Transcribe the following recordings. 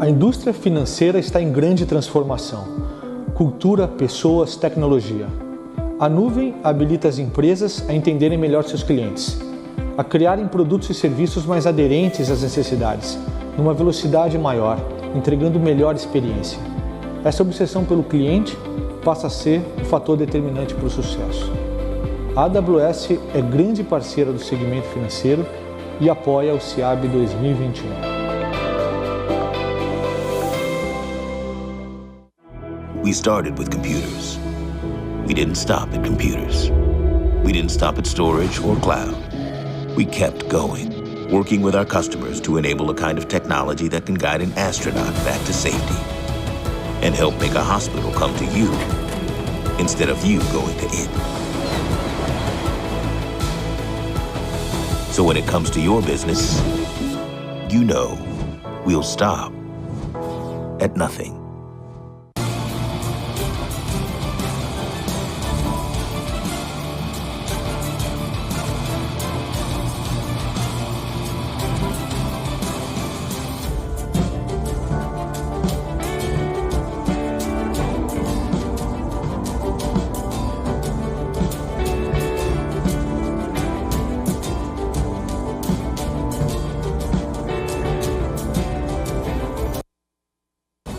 A indústria financeira está em grande transformação. Cultura, pessoas, tecnologia. A nuvem habilita as empresas a entenderem melhor seus clientes, a criarem produtos e serviços mais aderentes às necessidades, numa velocidade maior, entregando melhor experiência. Essa obsessão pelo cliente passa a ser o fator determinante para o sucesso. A AWS é grande parceira do segmento financeiro e apoia o CIAB 2021. We started with computers. We didn't stop at computers. We didn't stop at storage or cloud. We kept going, working with our customers to enable a kind of technology that can guide an astronaut back to safety and help make a hospital come to you instead of you going to it. So when it comes to your business, you know we'll stop at nothing.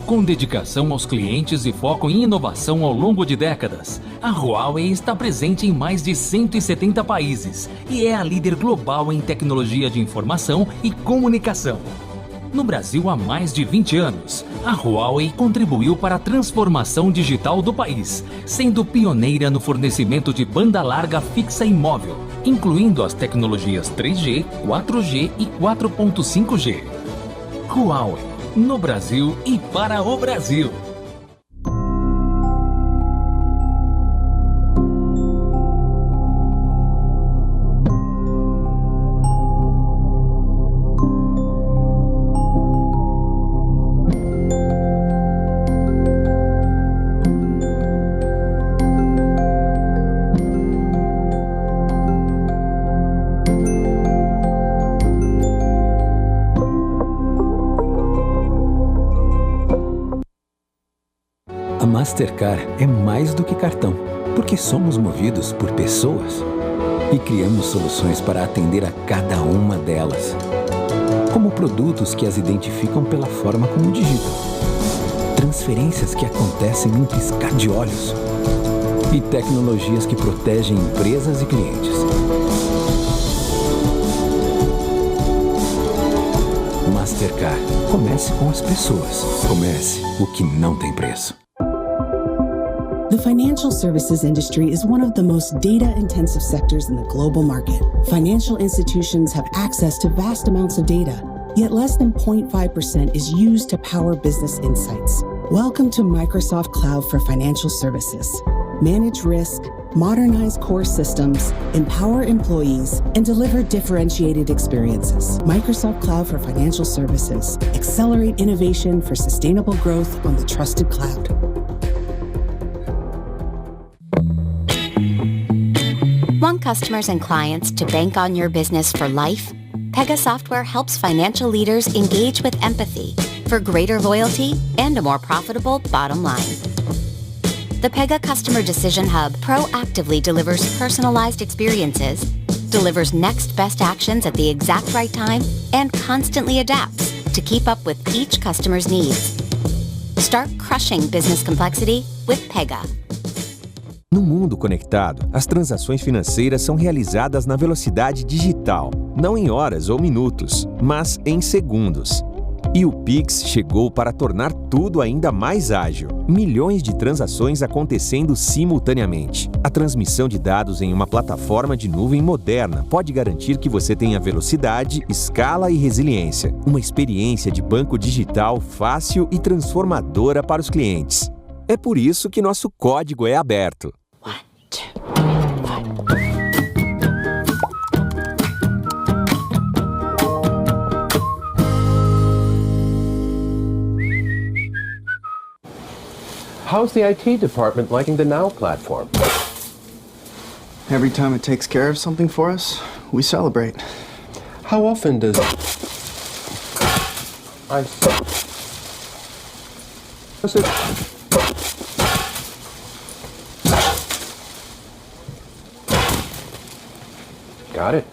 Com dedicação aos clientes e foco em inovação ao longo de décadas, a Huawei está presente em mais de 170 países e é a líder global em tecnologia de informação e comunicação. No Brasil há mais de 20 anos, a Huawei contribuiu para a transformação digital do país, sendo pioneira no fornecimento de banda larga fixa e móvel, incluindo as tecnologias 3G, 4G e 4.5G. Huawei. No Brasil e para o Brasil. Mastercard é mais do que cartão, porque somos movidos por pessoas e criamos soluções para atender a cada uma delas. Como produtos que as identificam pela forma como digitam, transferências que acontecem num piscar de olhos e tecnologias que protegem empresas e clientes. Mastercard. Comece com as pessoas. Comece o que não tem preço. The financial services industry is one of the most data-intensive sectors in the global market. Financial institutions have access to vast amounts of data, yet less than 0.5% is used to power business insights. Welcome to Microsoft Cloud for Financial Services. Manage risk, modernize core systems, empower employees, and deliver differentiated experiences. Microsoft Cloud for Financial Services. Accelerate innovation for sustainable growth on the trusted cloud. Want customers and clients to bank on your business for life? Pega Software helps financial leaders engage with empathy for greater loyalty and a more profitable bottom line. The Pega Customer Decision Hub proactively delivers personalized experiences, delivers next best actions at the exact right time, and constantly adapts to keep up with each customer's needs. Start crushing business complexity with Pega. No mundo conectado, as transações financeiras são realizadas na velocidade digital, não em horas ou minutos, mas em segundos. E o Pix chegou para tornar tudo ainda mais ágil. Milhões de transações acontecendo simultaneamente. A transmissão de dados em uma plataforma de nuvem moderna pode garantir que você tenha velocidade, escala e resiliência. Uma experiência de banco digital fácil e transformadora para os clientes. É por isso que nosso código é aberto. How's the IT department liking the Now platform? Every time it takes care of something for us, we celebrate. How often does Got it.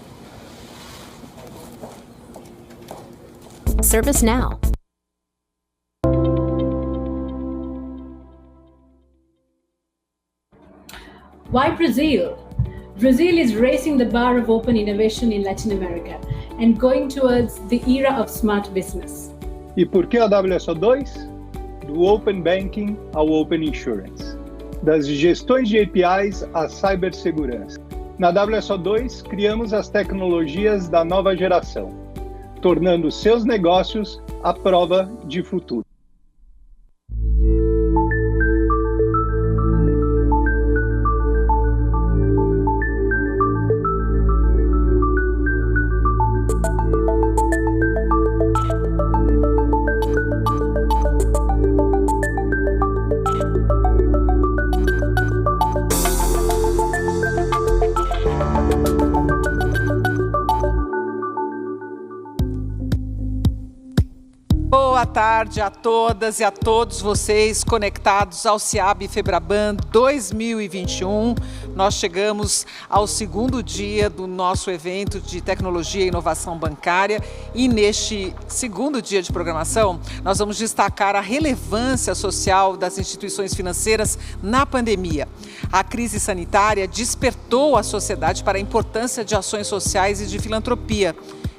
ServiceNow. Why Brazil? Brazil is raising the bar of open innovation in Latin America and going towards the era of smart business. E por que a WSO2? Do Open Banking ao Open Insurance, das gestões de APIs à cibersegurança. Na WSO2, criamos as tecnologias da nova geração, tornando seus negócios à prova de futuro. Boa tarde a todas e a todos vocês conectados ao CIAB Febraban 2021. Nós chegamos ao segundo dia do nosso evento de tecnologia e inovação bancária e neste segundo dia de programação nós vamos destacar a relevância social das instituições financeiras na pandemia. A crise sanitária despertou a sociedade para a importância de ações sociais e de filantropia.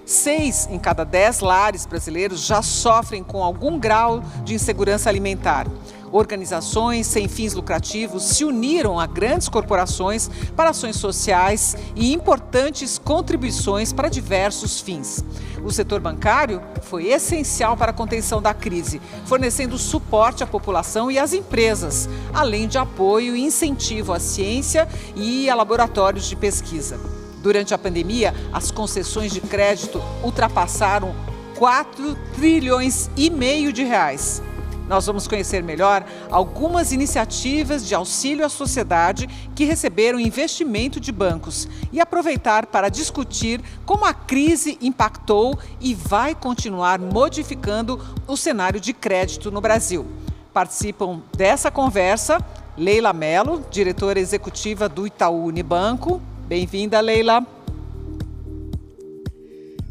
6 em cada 10 lares brasileiros já sofrem com algum grau de insegurança alimentar. Organizações sem fins lucrativos se uniram a grandes corporações para ações sociais e importantes contribuições para diversos fins. O setor bancário foi essencial para a contenção da crise, fornecendo suporte à população e às empresas, além de apoio e incentivo à ciência e a laboratórios de pesquisa. Durante a pandemia, as concessões de crédito ultrapassaram 4,5 trilhões de reais. Nós vamos conhecer melhor algumas iniciativas de auxílio à sociedade que receberam investimento de bancos e aproveitar para discutir como a crise impactou e vai continuar modificando o cenário de crédito no Brasil. Participam dessa conversa Leila Mello, diretora executiva do Itaú Unibanco. Bem-vinda, Leila.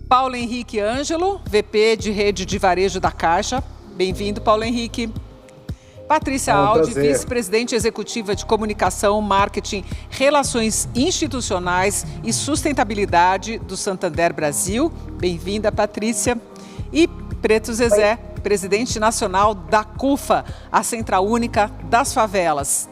Paulo Henrique Ângelo, VP de Rede de Varejo da Caixa. Bem-vindo, Paulo Henrique. Patrícia Aldi, vice-presidente executiva de Comunicação, Marketing, Relações Institucionais e Sustentabilidade do Santander Brasil. Bem-vinda, Patrícia. E Preto Zezé, presidente nacional da CUFA, a Central Única das Favelas.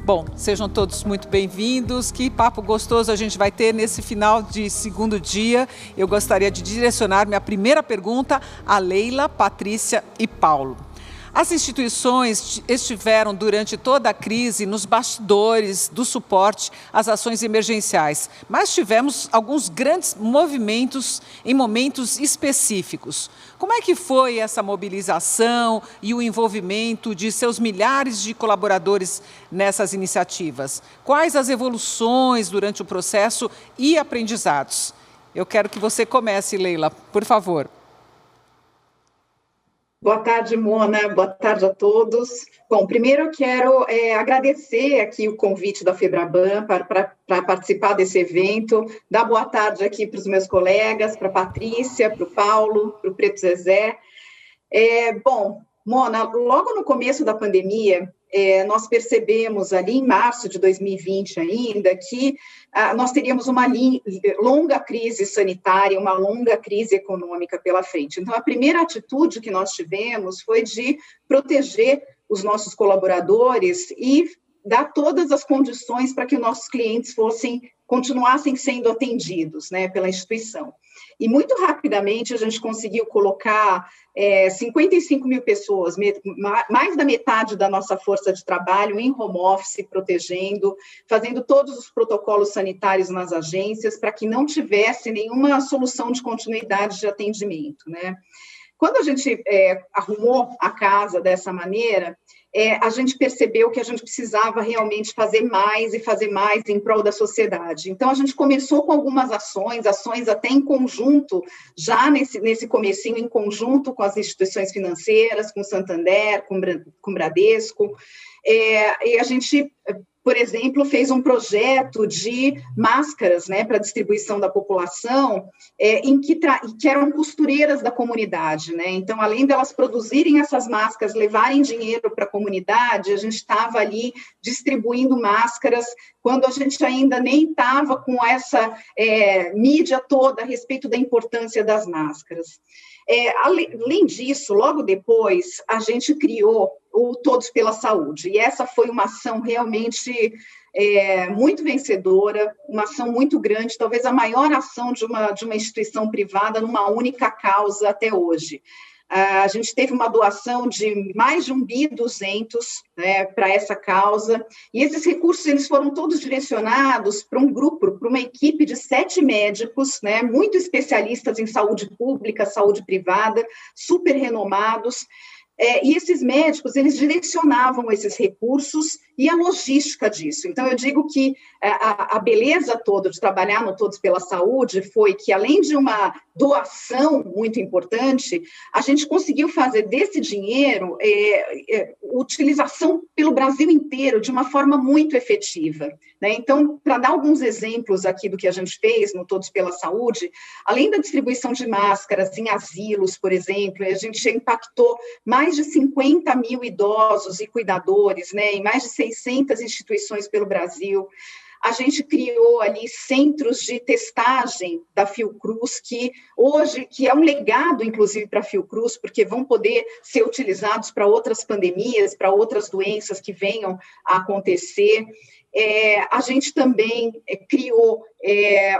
Bom, sejam todos muito bem-vindos. Que papo gostoso a gente vai ter nesse final de segundo dia. Eu gostaria de direcionar minha primeira pergunta a Leila, Patrícia e Paulo. As instituições estiveram durante toda a crise nos bastidores do suporte às ações emergenciais, mas tivemos alguns grandes movimentos em momentos específicos. Como é que foi essa mobilização e o envolvimento de seus milhares de colaboradores nessas iniciativas? Quais as evoluções durante o processo e aprendizados? Eu quero que você comece, Leila, por favor. Boa tarde, Mona. Boa tarde a todos. Bom, primeiro eu quero agradecer aqui o convite da Febraban para participar desse evento, dar boa tarde aqui para os meus colegas, para a Patrícia, para o Paulo, para o Preto Zezé. Bom, Mona, logo no começo da pandemia, nós percebemos ali em março de 2020 ainda que nós teríamos uma longa crise sanitária, uma longa crise econômica pela frente. Então, a primeira atitude que nós tivemos foi de proteger os nossos colaboradores e dar todas as condições para que nossos clientes continuassem sendo atendidos, né, pela instituição. E muito rapidamente a gente conseguiu colocar 55 mil pessoas, mais da metade da nossa força de trabalho em home office, protegendo, fazendo todos os protocolos sanitários nas agências para que não tivesse nenhuma solução de continuidade de atendimento, né? Quando a gente arrumou a casa dessa maneira, a gente percebeu que a gente precisava realmente fazer mais e fazer mais em prol da sociedade. Então, a gente começou com algumas ações até em conjunto, já nesse comecinho, em conjunto com as instituições financeiras, com o Santander, com o Bradesco, e a gente, por exemplo, fez um projeto de máscaras, né, para distribuição da população, que eram costureiras da comunidade, né? Então, além delas produzirem essas máscaras, levarem dinheiro para a comunidade, a gente estava ali distribuindo máscaras, quando a gente ainda nem estava com essa mídia toda a respeito da importância das máscaras. Além disso, logo depois, a gente criou o Todos pela Saúde, e essa foi uma ação realmente muito vencedora, uma ação muito grande, talvez a maior ação de uma instituição privada numa única causa até hoje. A gente teve uma doação de mais de 1.200 né, para essa causa, e esses recursos eles foram todos direcionados para um grupo, para uma equipe de 7 médicos, né, muito especialistas em saúde pública, saúde privada, super renomados, e esses médicos, eles direcionavam esses recursos e a logística disso. Então, eu digo que a beleza toda de trabalhar no Todos pela Saúde foi que, além de uma doação muito importante, a gente conseguiu fazer desse dinheiro utilização pelo Brasil inteiro de uma forma muito efetiva, né? Então, para dar alguns exemplos aqui do que a gente fez no Todos pela Saúde, além da distribuição de máscaras em asilos, por exemplo, a gente impactou mais de 50 mil idosos e cuidadores, né, em mais de 600 instituições pelo Brasil. A gente criou ali centros de testagem da Fiocruz, que é um legado, inclusive, para a Fiocruz, porque vão poder ser utilizados para outras pandemias, para outras doenças que venham a acontecer. A gente também criou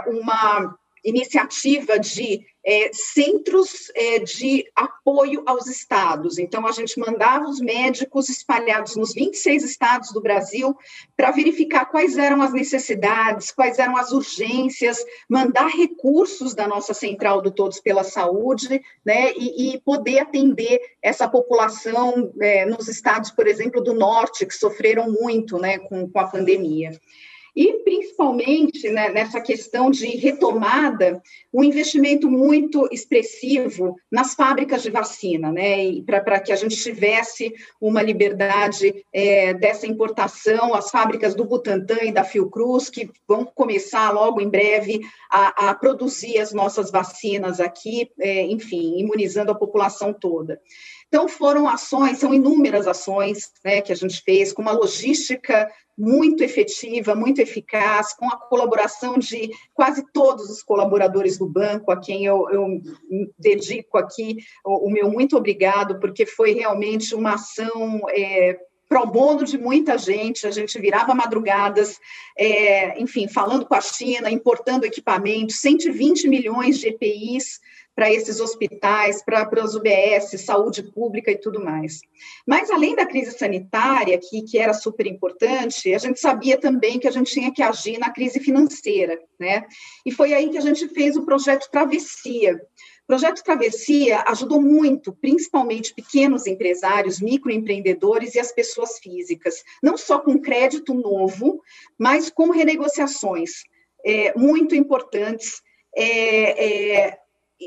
uma iniciativa de centros de apoio aos estados. Então, a gente mandava os médicos espalhados nos 26 estados do Brasil para verificar quais eram as necessidades, quais eram as urgências, mandar recursos da nossa central do Todos pela Saúde, né, e poder atender essa população nos estados, por exemplo, do norte, que sofreram muito, né, com a pandemia. E, principalmente, né, nessa questão de retomada, um investimento muito expressivo nas fábricas de vacina, né, para que a gente tivesse uma liberdade dessa importação, as fábricas do Butantan e da Fiocruz, que vão começar logo em breve a produzir as nossas vacinas aqui, enfim, imunizando a população toda. Então, são inúmeras ações, né, que a gente fez, com uma logística muito efetiva, muito eficaz, com a colaboração de quase todos os colaboradores do banco, a quem eu dedico aqui o meu muito obrigado, porque foi realmente uma ação pro bono de muita gente. A gente virava madrugadas, enfim, falando com a China, importando equipamentos, 120 milhões de EPIs para esses hospitais, para as UBS, saúde pública e tudo mais. Mas, além da crise sanitária, que era super importante, a gente sabia também que a gente tinha que agir na crise financeira, né? E foi aí que a gente fez o projeto Travessia. O projeto Travessia ajudou muito, principalmente pequenos empresários, microempreendedores e as pessoas físicas, não só com crédito novo, mas com renegociações muito importantes,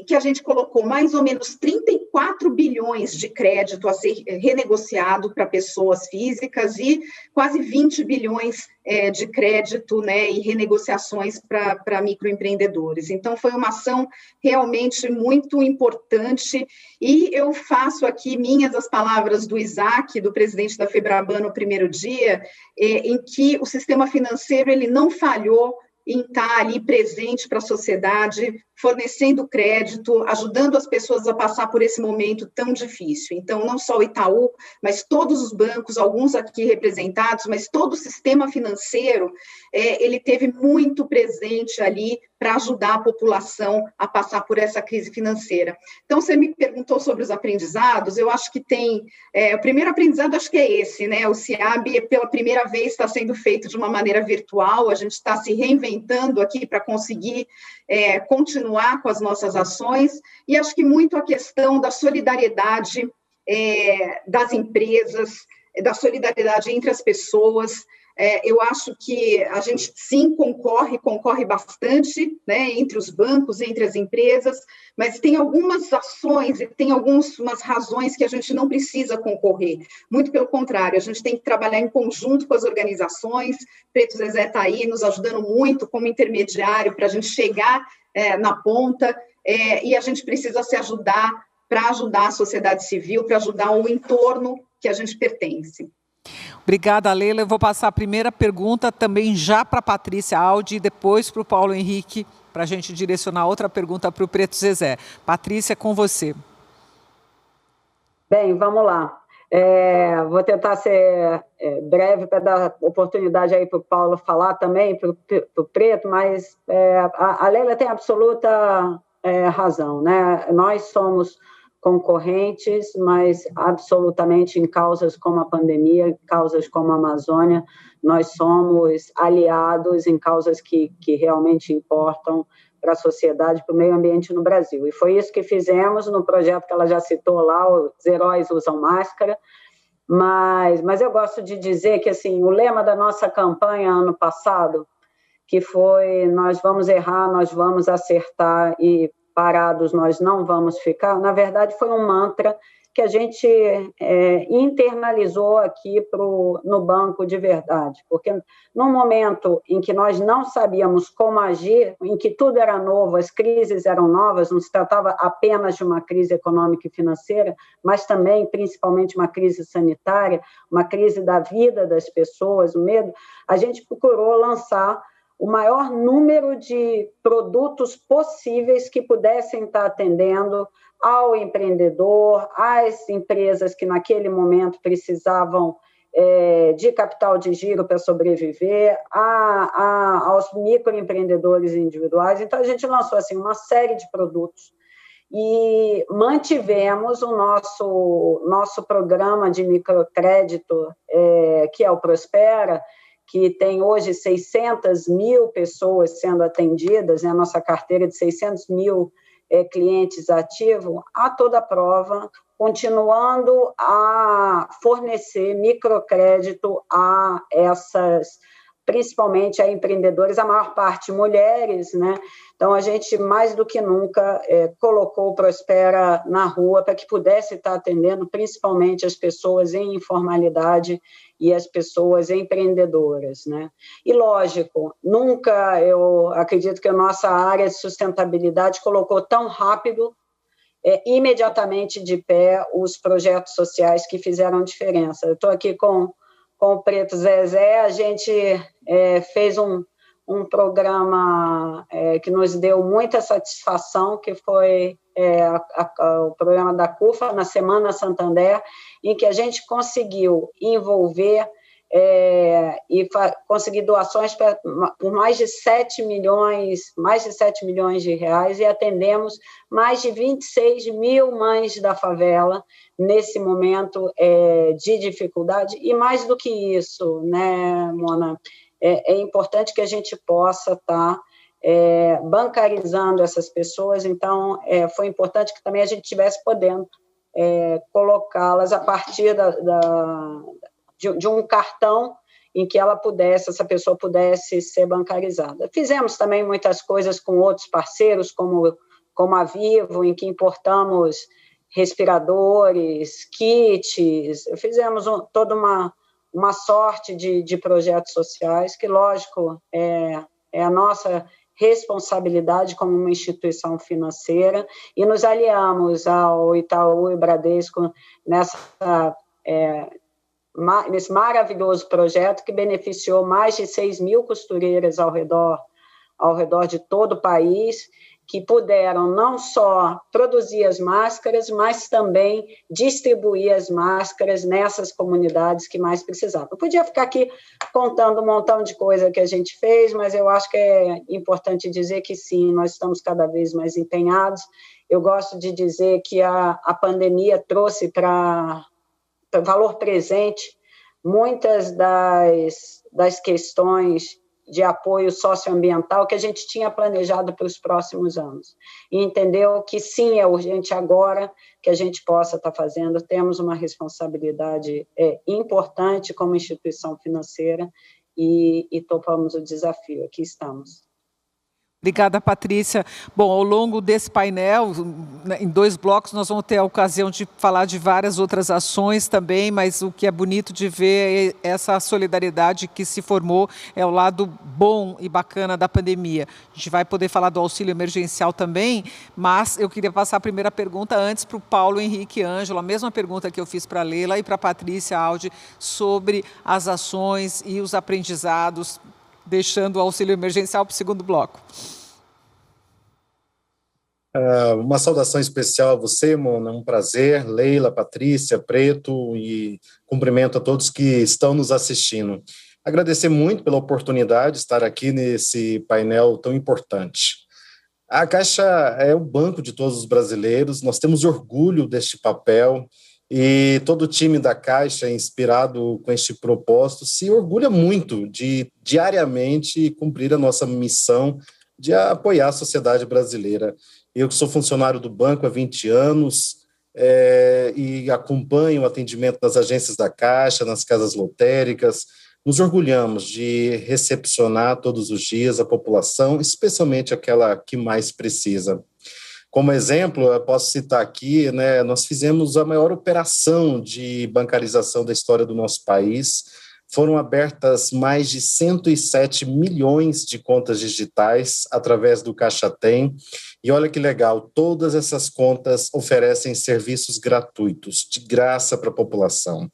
que a gente colocou mais ou menos 34 bilhões de crédito a ser renegociado para pessoas físicas e quase 20 bilhões de crédito, né, e renegociações para microempreendedores. Então, foi uma ação realmente muito importante, e eu faço aqui minhas as palavras do Isaac, do presidente da Febraban, no primeiro dia, em que o sistema financeiro ele não falhou em estar ali presente para a sociedade, fornecendo crédito, ajudando as pessoas a passar por esse momento tão difícil. Então, não só o Itaú, mas todos os bancos, alguns aqui representados, mas todo o sistema financeiro, ele teve muito presente ali para ajudar a população a passar por essa crise financeira. Então, você me perguntou sobre os aprendizados, eu acho que tem... o primeiro aprendizado, acho que é esse, né? O CIAB, pela primeira vez, está sendo feito de uma maneira virtual, a gente está se reinventando aqui para conseguir continuar com as nossas ações, e acho que muito a questão da solidariedade das empresas, da solidariedade entre as pessoas. Eu acho que a gente, sim, concorre bastante, né, entre os bancos, entre as empresas, mas tem algumas ações e tem algumas razões que a gente não precisa concorrer. Muito pelo contrário, a gente tem que trabalhar em conjunto com as organizações. Preto Zezé está aí nos ajudando muito como intermediário para a gente chegar na ponta, e a gente precisa se ajudar para ajudar a sociedade civil, para ajudar o entorno que a gente pertence. Obrigada, Leila. Eu vou passar a primeira pergunta também já para a Patrícia Aldi e depois para o Paulo Henrique, para a gente direcionar outra pergunta para o Preto Zezé. Patrícia, com você. Bem, vamos lá. Vou tentar ser breve para dar oportunidade aí para o Paulo falar também, para o Preto, mas a Leila tem absoluta razão, né? Nós somos concorrentes, mas absolutamente em causas como a pandemia, causas como a Amazônia, nós somos aliados em causas que realmente importam para a sociedade, para o meio ambiente no Brasil. E foi isso que fizemos no projeto que ela já citou lá, Os Heróis Usam Máscara, mas eu gosto de dizer que assim, o lema da nossa campanha ano passado, que foi nós vamos errar, nós vamos acertar e parados nós não vamos ficar, na verdade foi um mantra que a gente internalizou aqui no banco de verdade, porque no momento em que nós não sabíamos como agir, em que tudo era novo, as crises eram novas, não se tratava apenas de uma crise econômica e financeira, mas também, principalmente, uma crise sanitária, uma crise da vida das pessoas, o medo, a gente procurou lançar o maior número de produtos possíveis que pudessem estar atendendo ao empreendedor, às empresas que naquele momento precisavam de capital de giro para sobreviver, aos microempreendedores individuais. Então, a gente lançou assim, uma série de produtos e mantivemos o nosso programa de microcrédito, que é o Prospera, que tem hoje 600 mil pessoas sendo atendidas, né? A nossa carteira de 600 mil clientes ativos, a toda prova, continuando a fornecer microcrédito a essas, principalmente a empreendedores, a maior parte mulheres, né? Então, a gente, mais do que nunca, colocou o Prospera na rua para que pudesse estar atendendo principalmente as pessoas em informalidade e as pessoas empreendedoras, né? E, lógico, nunca, eu acredito que a nossa área de sustentabilidade colocou tão rápido, imediatamente de pé, os projetos sociais que fizeram diferença. Eu estou aqui com o Preto Zezé, a gente fez um programa que nos deu muita satisfação, que foi o programa da CUFA, na Semana Santander, em que a gente conseguiu envolver e conseguir doações por mais de 7 milhões de reais e atendemos mais de 26 mil mães da favela nesse momento de dificuldade. E mais do que isso, né, Mona, é importante que a gente possa estar bancarizando essas pessoas, então foi importante que também a gente estivesse podendo colocá-las a partir de um cartão em que essa pessoa pudesse ser bancarizada. Fizemos também muitas coisas com outros parceiros, como a Vivo, em que importamos respiradores, kits, fizemos toda uma sorte de projetos sociais, que, lógico, é a nossa responsabilidade como uma instituição financeira, e nos aliamos ao Itaú e Bradesco nesse maravilhoso projeto que beneficiou mais de 6 mil costureiras ao redor de todo o país, que puderam não só produzir as máscaras, mas também distribuir as máscaras nessas comunidades que mais precisavam. Eu podia ficar aqui contando um montão de coisa que a gente fez, mas eu acho que é importante dizer que sim, nós estamos cada vez mais empenhados. Eu gosto de dizer que a pandemia trouxe para valor presente muitas das questões de apoio socioambiental que a gente tinha planejado para os próximos anos. E entendeu que sim, é urgente agora que a gente possa estar fazendo, temos uma responsabilidade importante como instituição financeira e topamos o desafio, aqui estamos. Obrigada, Patrícia. Bom, ao longo desse painel, em 2 blocos, nós vamos ter a ocasião de falar de várias outras ações também, mas o que é bonito de ver é essa solidariedade que se formou, é o lado bom e bacana da pandemia. A gente vai poder falar do auxílio emergencial também, mas eu queria passar a primeira pergunta antes para o Paulo Henrique Ângelo, a mesma pergunta que eu fiz para a Leila e para a Patrícia Aldi, sobre as ações e os aprendizados, deixando o auxílio emergencial para o segundo bloco. Uma saudação especial a você, Mona, um prazer, Leila, Patrícia, Preto, e cumprimento a todos que estão nos assistindo. Agradecer muito pela oportunidade de estar aqui nesse painel tão importante. A Caixa é o banco de todos os brasileiros, nós temos orgulho deste papel, e todo o time da Caixa, inspirado com este propósito, se orgulha muito de diariamente cumprir a nossa missão de apoiar a sociedade brasileira. Eu que sou funcionário do banco há 20 anos e acompanho o atendimento nas agências da Caixa, nas casas lotéricas, nos orgulhamos de recepcionar todos os dias a população, especialmente aquela que mais precisa. Como exemplo, eu posso citar aqui, nós fizemos a maior operação de bancarização da história do nosso país. Foram abertas mais de 107 milhões de contas digitais através do Caixa Tem. E olha que legal, todas essas contas oferecem serviços gratuitos, de graça para a população.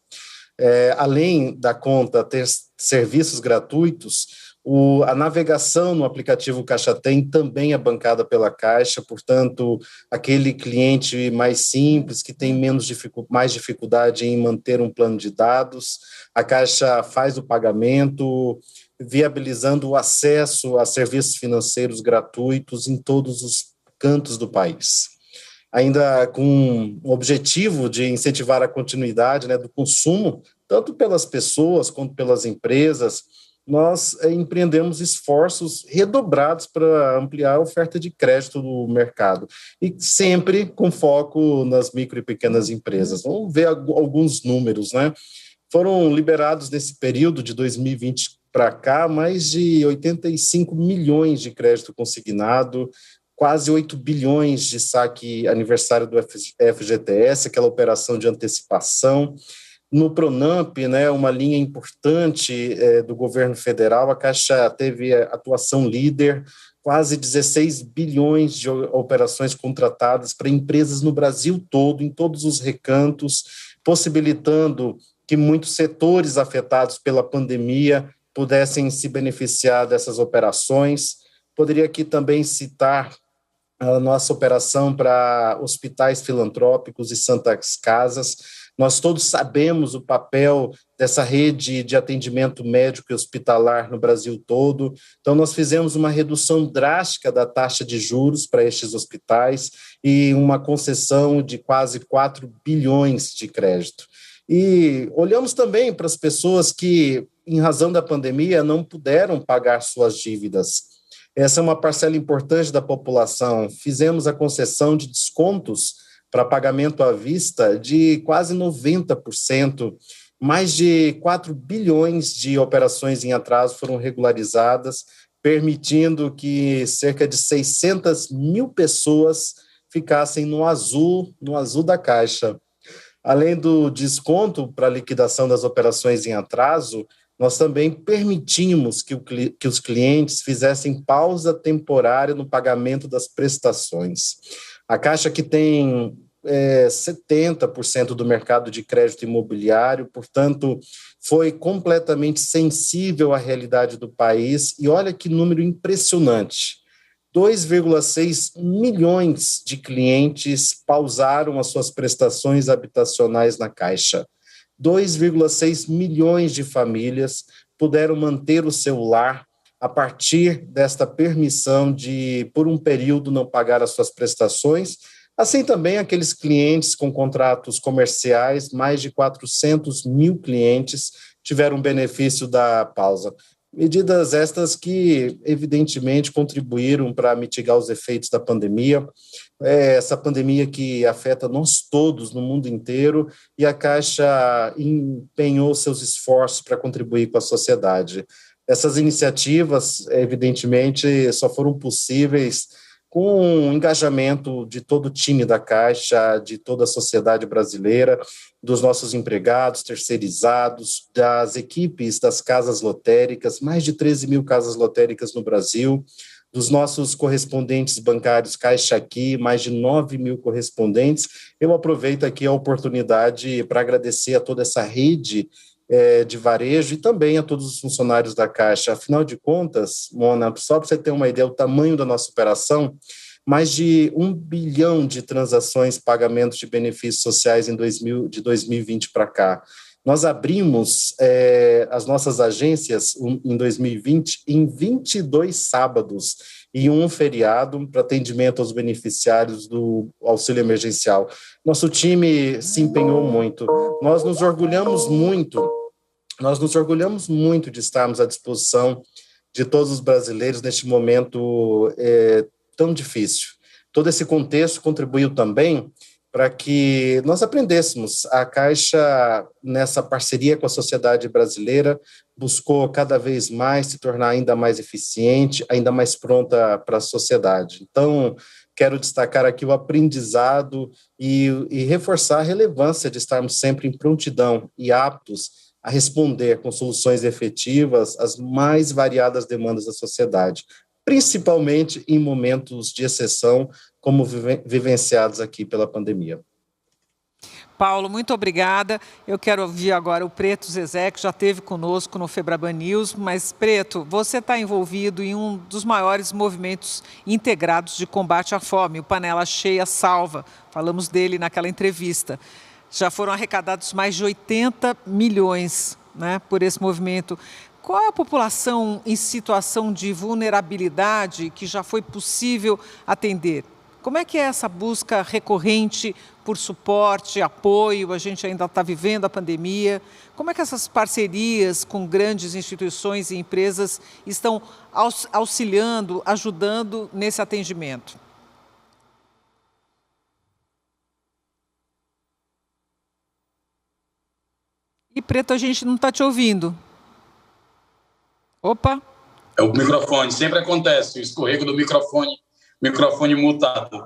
Além da conta ter serviços gratuitos, a navegação no aplicativo Caixa Tem também é bancada pela Caixa, portanto, aquele cliente mais simples, que tem mais dificuldade em manter um plano de dados, a Caixa faz o pagamento, viabilizando o acesso a serviços financeiros gratuitos em todos os cantos do país. Ainda com o objetivo de incentivar a continuidade do consumo, tanto pelas pessoas quanto pelas empresas, nós empreendemos esforços redobrados para ampliar a oferta de crédito no mercado, e sempre com foco nas micro e pequenas empresas. Vamos ver alguns números, Foram liberados nesse período de 2020 para cá mais de 85 milhões de crédito consignado, quase 8 bilhões de saque aniversário do FGTS, aquela operação de antecipação. No Pronamp, uma linha importante do governo federal, a Caixa teve atuação líder, quase 16 bilhões de operações contratadas para empresas no Brasil todo, em todos os recantos, possibilitando que muitos setores afetados pela pandemia pudessem se beneficiar dessas operações. Poderia aqui também citar a nossa operação para hospitais filantrópicos e santas casas. Nós todos sabemos o papel dessa rede de atendimento médico e hospitalar no Brasil todo. Então, nós fizemos uma redução drástica da taxa de juros para estes hospitais e uma concessão de quase 4 bilhões de crédito. E olhamos também para as pessoas que, em razão da pandemia, não puderam pagar suas dívidas. Essa é uma parcela importante da população. Fizemos a concessão de descontos para pagamento à vista de quase 90%. Mais de 4 bilhões de operações em atraso foram regularizadas, permitindo que cerca de 600 mil pessoas ficassem no azul da Caixa. Além do desconto para liquidação das operações em atraso, nós também permitimos que os clientes fizessem pausa temporária no pagamento das prestações. A Caixa, que tem 70% do mercado de crédito imobiliário, portanto, foi completamente sensível à realidade do país, e olha que número impressionante. 2,6 milhões de clientes pausaram as suas prestações habitacionais na Caixa. 2,6 milhões de famílias puderam manter o seu lar a partir desta permissão de, por um período, não pagar as suas prestações. Assim também aqueles clientes com contratos comerciais, mais de 400 mil clientes tiveram benefício da pausa. Medidas estas que, evidentemente, contribuíram para mitigar os efeitos da pandemia, essa pandemia que afeta nós todos no mundo inteiro, e a Caixa empenhou seus esforços para contribuir com a sociedade. Essas iniciativas, evidentemente, só foram possíveis com o engajamento de todo o time da Caixa, de toda a sociedade brasileira, dos nossos empregados, terceirizados, das equipes das casas lotéricas, mais de 13 mil casas lotéricas no Brasil, dos nossos correspondentes bancários Caixa Aqui, mais de 9 mil correspondentes. Eu aproveito aqui a oportunidade para agradecer a toda essa rede de varejo e também a todos os funcionários da Caixa. Afinal de contas, Mona, só para você ter uma ideia do tamanho da nossa operação, mais de 1 bilhão de transações, pagamentos de benefícios sociais de 2020 para cá. Nós abrimos as nossas agências em 2020 em 22 sábados e um feriado para atendimento aos beneficiários do auxílio emergencial. Nosso time se empenhou muito. Nós nos orgulhamos muito de estarmos à disposição de todos os brasileiros neste momento tão difícil. Todo esse contexto contribuiu também para que nós aprendêssemos. A Caixa, nessa parceria com a sociedade brasileira, buscou cada vez mais se tornar ainda mais eficiente, ainda mais pronta para a sociedade. Então, quero destacar aqui o aprendizado e reforçar a relevância de estarmos sempre em prontidão e aptos a responder com soluções efetivas às mais variadas demandas da sociedade, principalmente em momentos de exceção, como vivenciados aqui pela pandemia. Paulo, muito obrigada. Eu quero ouvir agora o Preto Zezé, que já esteve conosco no Febraban News. Mas, Preto, você está envolvido em um dos maiores movimentos integrados de combate à fome, o Panela Cheia Salva. Falamos dele naquela entrevista. Já foram arrecadados mais de 80 milhões, né, por esse movimento. Qual é a população em situação de vulnerabilidade que já foi possível atender? Como é que é essa busca recorrente por suporte, apoio? A gente ainda está vivendo a pandemia. Como é que essas parcerias com grandes instituições e empresas estão auxiliando, ajudando nesse atendimento? E, Preto, a gente não está te ouvindo. Opa! É o microfone, sempre acontece, o escorrego do microfone mutado.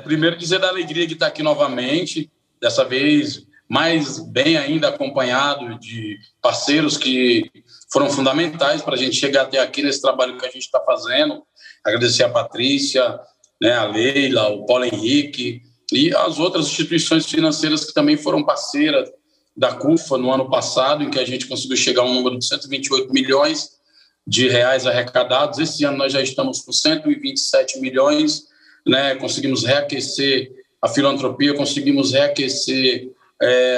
Primeiro dizer da alegria de estar aqui novamente, dessa vez mais bem ainda acompanhado de parceiros que foram fundamentais para a gente chegar até aqui nesse trabalho que a gente está fazendo. Agradecer a Patrícia, né, a Leila, o Paulo Henrique e as outras instituições financeiras que também foram parceiras da CUFA no ano passado, em que a gente conseguiu chegar a um número de 128 milhões de reais arrecadados. Esse ano nós já estamos com 127 milhões, né? Conseguimos reaquecer a filantropia, conseguimos reaquecer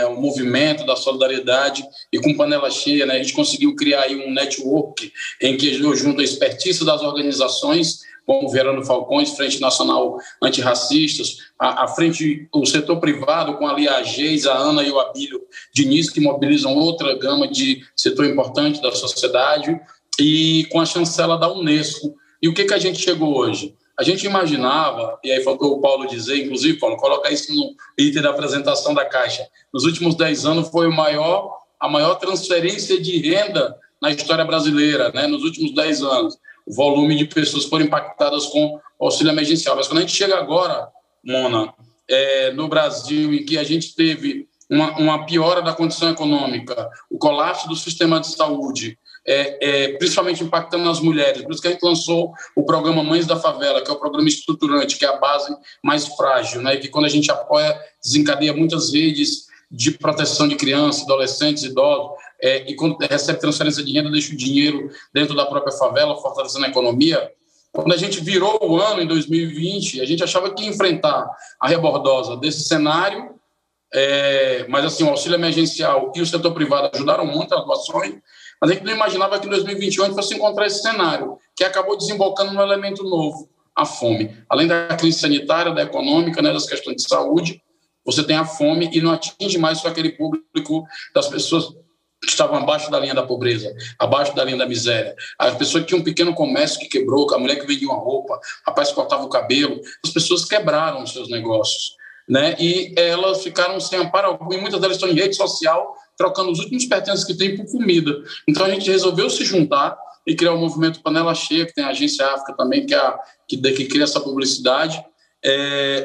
o movimento da solidariedade, e com Panela Cheia, né, a gente conseguiu criar aí um network em que eu junto a expertise das organizações, como Verano Falcões, Frente Nacional Antirracistas, a frente, o setor privado, com ali a Geis, a Ana e o Abílio Diniz, que mobilizam outra gama de setor importante da sociedade, e com a chancela da Unesco. E o que a gente chegou hoje? A gente imaginava, e aí faltou o Paulo dizer, inclusive, Paulo, coloca isso no item da apresentação da Caixa, nos últimos 10 anos foi a maior transferência de renda na história brasileira, né? Nos últimos 10 anos. O volume de pessoas foram impactadas com auxílio emergencial. Mas quando a gente chega agora, Mona, no Brasil, em que a gente teve uma piora da condição econômica, o colapso do sistema de saúde, principalmente impactando as mulheres. Por isso que a gente lançou o programa Mães da Favela, que é o programa estruturante, que é a base mais frágil, né? E que quando a gente apoia, desencadeia muitas redes de proteção de crianças, adolescentes, idosos, e quando recebe transferência de renda, deixa o dinheiro dentro da própria favela, fortalecendo a economia. Quando a gente virou o ano, em 2020, a gente achava que ia enfrentar a rebordosa desse cenário, mas assim, o auxílio emergencial e o setor privado ajudaram muito as doações, mas a gente não imaginava que em 2021 a gente fosse encontrar esse cenário, que acabou desembocando num elemento novo, a fome. Além da crise sanitária, da econômica, né, das questões de saúde, você tem a fome e não atinge mais só aquele público das pessoas estavam abaixo da linha da pobreza, abaixo da linha da miséria, as pessoas que tinham um pequeno comércio que quebrou, a mulher que vendia uma roupa, o rapaz que cortava o cabelo, as pessoas quebraram os seus negócios, né? E elas ficaram sem amparo algum, e muitas delas estão em rede social, trocando os últimos pertences que tem por comida. Então a gente resolveu se juntar e criar o movimento Panela Cheia, que tem a Agência África também, que cria essa publicidade,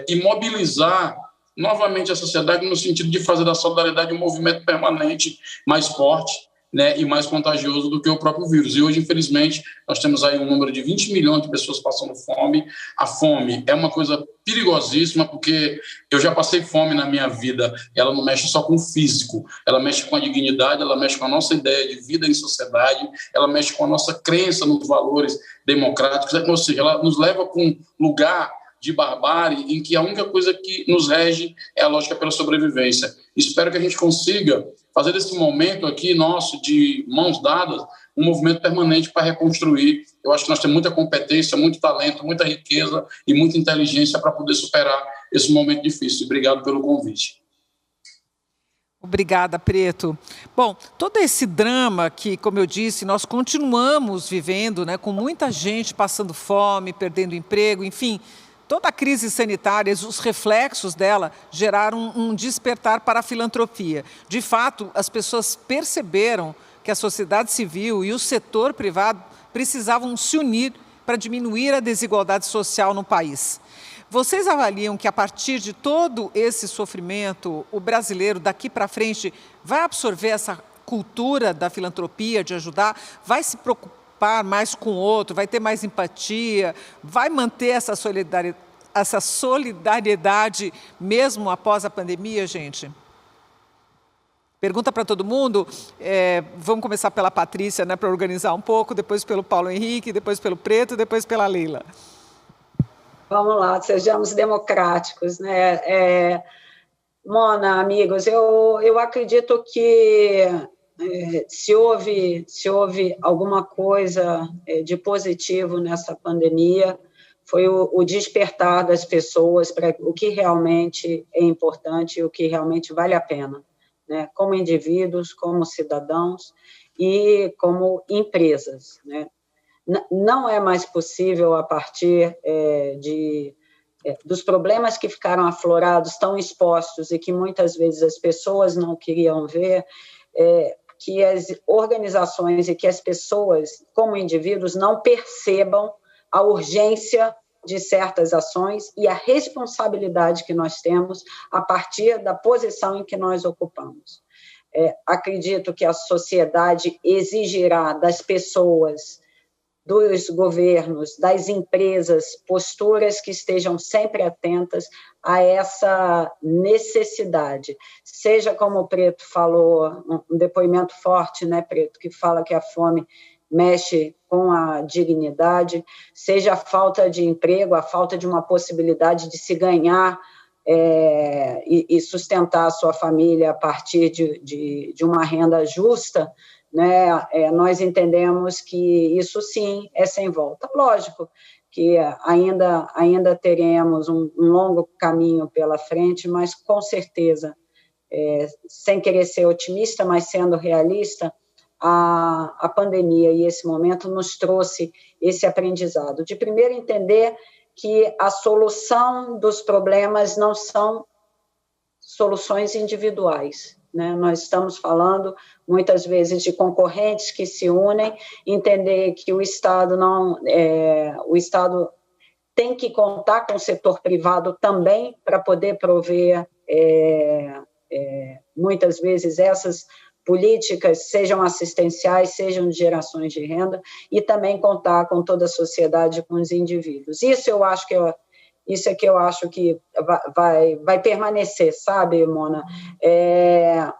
e mobilizar novamente a sociedade no sentido de fazer da solidariedade um movimento permanente, mais forte, né, e mais contagioso do que o próprio vírus. E hoje, infelizmente, nós temos aí um número de 20 milhões de pessoas passando fome. A fome é uma coisa perigosíssima, porque eu já passei fome na minha vida. Ela não mexe só com o físico, ela mexe com a dignidade, ela mexe com a nossa ideia de vida em sociedade, ela mexe com a nossa crença nos valores democráticos, ou seja, ela nos leva para um lugar de barbárie, em que a única coisa que nos rege é a lógica pela sobrevivência. Espero que a gente consiga fazer desse momento aqui nosso de mãos dadas um movimento permanente para reconstruir. Eu acho que nós temos muita competência, muito talento, muita riqueza e muita inteligência para poder superar esse momento difícil. Obrigado pelo convite. Obrigada, Preto. Bom, todo esse drama que, como eu disse, nós continuamos vivendo, né, com muita gente passando fome, perdendo emprego, enfim. Toda a crise sanitária, os reflexos dela geraram um despertar para a filantropia. De fato, as pessoas perceberam que a sociedade civil e o setor privado precisavam se unir para diminuir a desigualdade social no país. Vocês avaliam que, a partir de todo esse sofrimento, o brasileiro, daqui para frente, vai absorver essa cultura da filantropia, de ajudar, vai se preocupar mais com o outro, vai ter mais empatia, vai manter essa solidariedade mesmo após a pandemia, gente? Pergunta para todo mundo. Vamos começar pela Patrícia, né, para organizar um pouco, depois pelo Paulo Henrique, depois pelo Preto, depois pela Leila. Vamos lá, sejamos democráticos, né? Mona, amigos, eu acredito que se houve alguma coisa de positivo nessa pandemia, foi o despertar das pessoas para o que realmente é importante e o que realmente vale a pena, né? Como indivíduos, como cidadãos e como empresas, né? Não é mais possível, a partir dos problemas que ficaram aflorados, tão expostos e que muitas vezes as pessoas não queriam ver, que as organizações e que as pessoas, como indivíduos, não percebam a urgência de certas ações e a responsabilidade que nós temos a partir da posição em que nós ocupamos. Acredito que a sociedade exigirá das pessoas, dos governos, das empresas, posturas que estejam sempre atentas a essa necessidade. Seja, como o Preto falou, um depoimento forte, né, Preto, que fala que a fome mexe com a dignidade, seja a falta de emprego, a falta de uma possibilidade de se ganhar e sustentar a sua família a partir de uma renda justa, né? Nós entendemos que isso sim é sem volta. Lógico que ainda teremos um longo caminho pela frente, mas com certeza, sem querer ser otimista, mas sendo realista, a pandemia e esse momento nos trouxe esse aprendizado. De primeiro entender que a solução dos problemas não são soluções individuais, né? Nós estamos falando muitas vezes de concorrentes que se unem, entender que o Estado tem que contar com o setor privado também para poder prover muitas vezes essas políticas, sejam assistenciais, sejam de gerações de renda, e também contar com toda a sociedade, com os indivíduos. Isso é que eu acho que vai permanecer, sabe, Mona?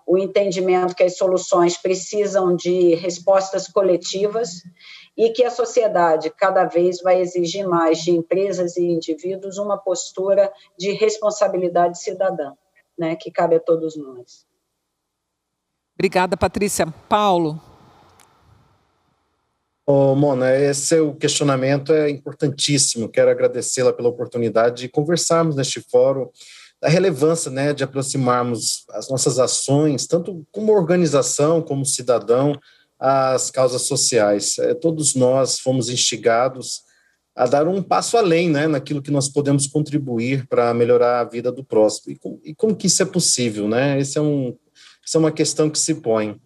O entendimento que as soluções precisam de respostas coletivas e que a sociedade cada vez vai exigir mais de empresas e indivíduos uma postura de responsabilidade cidadã, né, que cabe a todos nós. Obrigada, Patrícia. Paulo? Mona, esse seu questionamento é importantíssimo. Quero agradecê-la pela oportunidade de conversarmos neste fórum relevância, né, de aproximarmos as nossas ações, tanto como organização, como cidadão, às causas sociais. Todos nós fomos instigados a dar um passo além, né, naquilo que nós podemos contribuir para melhorar a vida do próximo. E como que isso é possível, né? Essa é uma questão que se põe.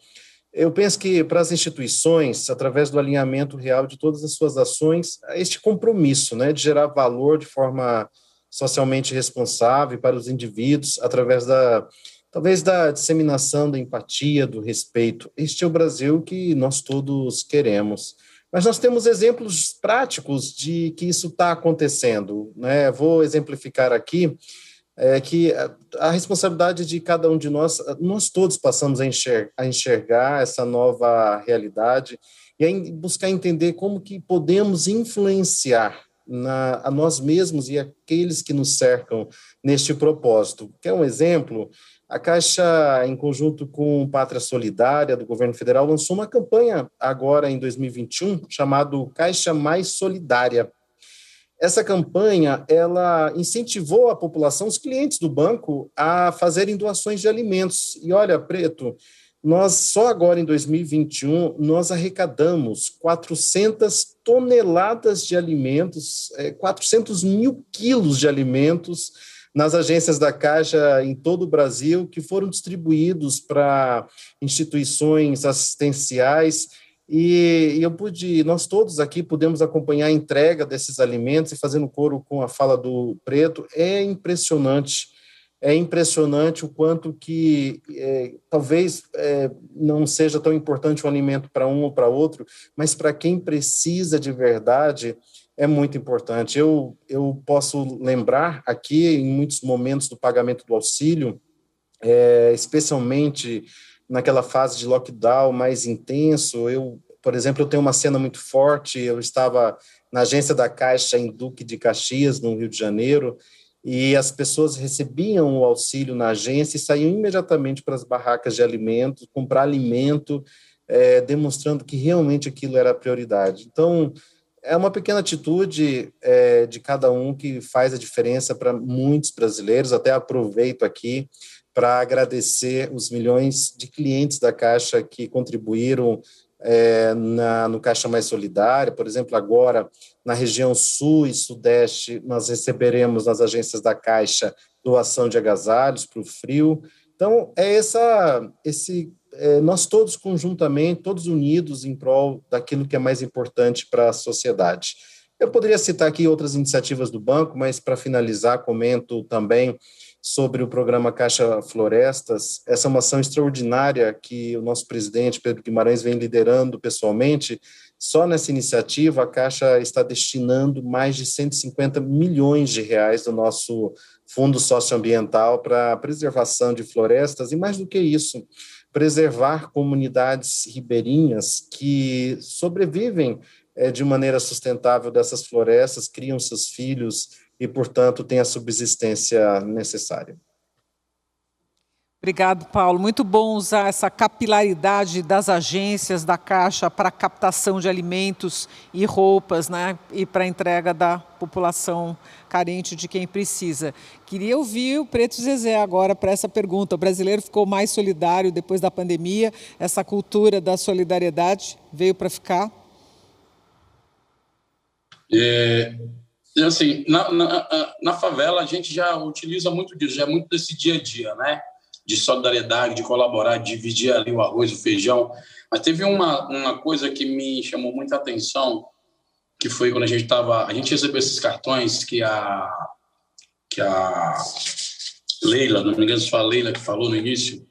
Eu penso que para as instituições, através do alinhamento real de todas as suas ações, este compromisso, né, de gerar valor de forma socialmente responsável para os indivíduos, através talvez da disseminação da empatia, do respeito. Este é o Brasil que nós todos queremos. Mas nós temos exemplos práticos de que isso está acontecendo, né? Vou exemplificar aqui que a responsabilidade de cada um de nós todos passamos a enxergar essa nova realidade e a buscar entender como que podemos influenciar a nós mesmos e aqueles que nos cercam neste propósito. Quer um exemplo? A Caixa, em conjunto com Pátria Solidária, do governo federal, lançou uma campanha agora em 2021, chamado Caixa Mais Solidária. Essa campanha, ela incentivou a população, os clientes do banco, a fazerem doações de alimentos. E olha, Preto, nós só agora em 2021, nós arrecadamos 400 toneladas de alimentos, 400 mil quilos de alimentos nas agências da Caixa em todo o Brasil, que foram distribuídos para instituições assistenciais. E nós todos aqui pudemos acompanhar a entrega desses alimentos e fazendo coro com a fala do Preto. É impressionante o quanto que talvez não seja tão importante o alimento para um ou para outro, mas para quem precisa de verdade é muito importante. Eu posso lembrar aqui, em muitos momentos do pagamento do auxílio, especialmente naquela fase de lockdown mais intenso, por exemplo, eu tenho uma cena muito forte, eu estava na agência da Caixa em Duque de Caxias, no Rio de Janeiro, e as pessoas recebiam o auxílio na agência e saíam imediatamente para as barracas de alimentos, comprar alimento, demonstrando que realmente aquilo era a prioridade. Então, é uma pequena atitude de cada um que faz a diferença para muitos brasileiros. Até aproveito aqui para agradecer os milhões de clientes da Caixa que contribuíram no Caixa Mais Solidária. Por exemplo, agora, na região sul e sudeste, nós receberemos nas agências da Caixa doação de agasalhos para o frio. Então, nós todos conjuntamente, todos unidos em prol daquilo que é mais importante para a sociedade. Eu poderia citar aqui outras iniciativas do banco, mas para finalizar, comento também sobre o programa Caixa Florestas. Essa é uma ação extraordinária que o nosso presidente, Pedro Guimarães, vem liderando pessoalmente. Só nessa iniciativa, a Caixa está destinando mais de 150 milhões de reais do nosso Fundo Socioambiental para a preservação de florestas, e mais do que isso, preservar comunidades ribeirinhas que sobrevivem de maneira sustentável dessas florestas, criam seus filhos e, portanto, têm a subsistência necessária. Obrigado, Paulo. Muito bom usar essa capilaridade das agências da Caixa para a captação de alimentos e roupas, né? E para a entrega da população carente, de quem precisa. Queria ouvir o Preto Zezé agora para essa pergunta. O brasileiro ficou mais solidário depois da pandemia? Essa cultura da solidariedade veio para ficar? Assim, na favela a gente já utiliza muito disso, já é muito desse dia a dia, né? De solidariedade, de colaborar, de dividir ali o arroz, o feijão. Mas teve uma coisa que me chamou muita atenção, que foi quando a gente recebeu esses cartões que a Leila, não me engano se foi a Leila que falou no início,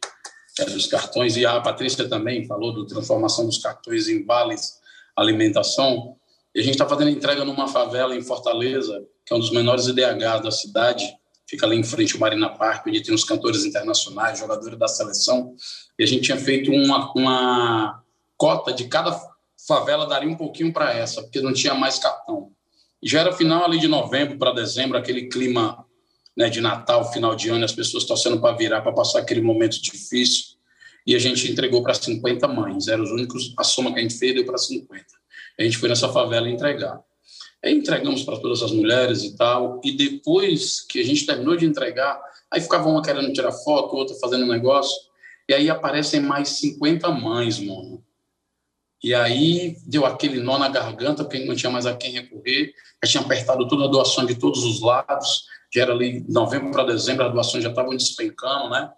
dos cartões, e a Patrícia também falou da transformação dos cartões em vales alimentação. E a gente está fazendo entrega numa favela em Fortaleza, que é um dos menores IDH da cidade, fica ali em frente ao Marina Park, onde tem os cantores internacionais, jogadores da seleção, e a gente tinha feito uma cota de cada favela, daria um pouquinho para essa, porque não tinha mais cartão. E já era final ali de novembro para dezembro, aquele clima, né, de Natal, final de ano, as pessoas torcendo para virar, para passar aquele momento difícil, e a gente entregou para 50 mães, eram os únicos, a soma que a gente fez deu para 50. A gente foi nessa favela entregar. Aí entregamos para todas as mulheres e tal, e depois que a gente terminou de entregar, Aí ficava uma querendo tirar foto, outra fazendo negócio, e aí aparecem mais 50 mães, mano. E aí deu aquele nó na garganta, porque não tinha mais a quem recorrer, já tinha apertado toda a doação de todos os lados, já era ali novembro para dezembro, as doações já estavam despencando, né?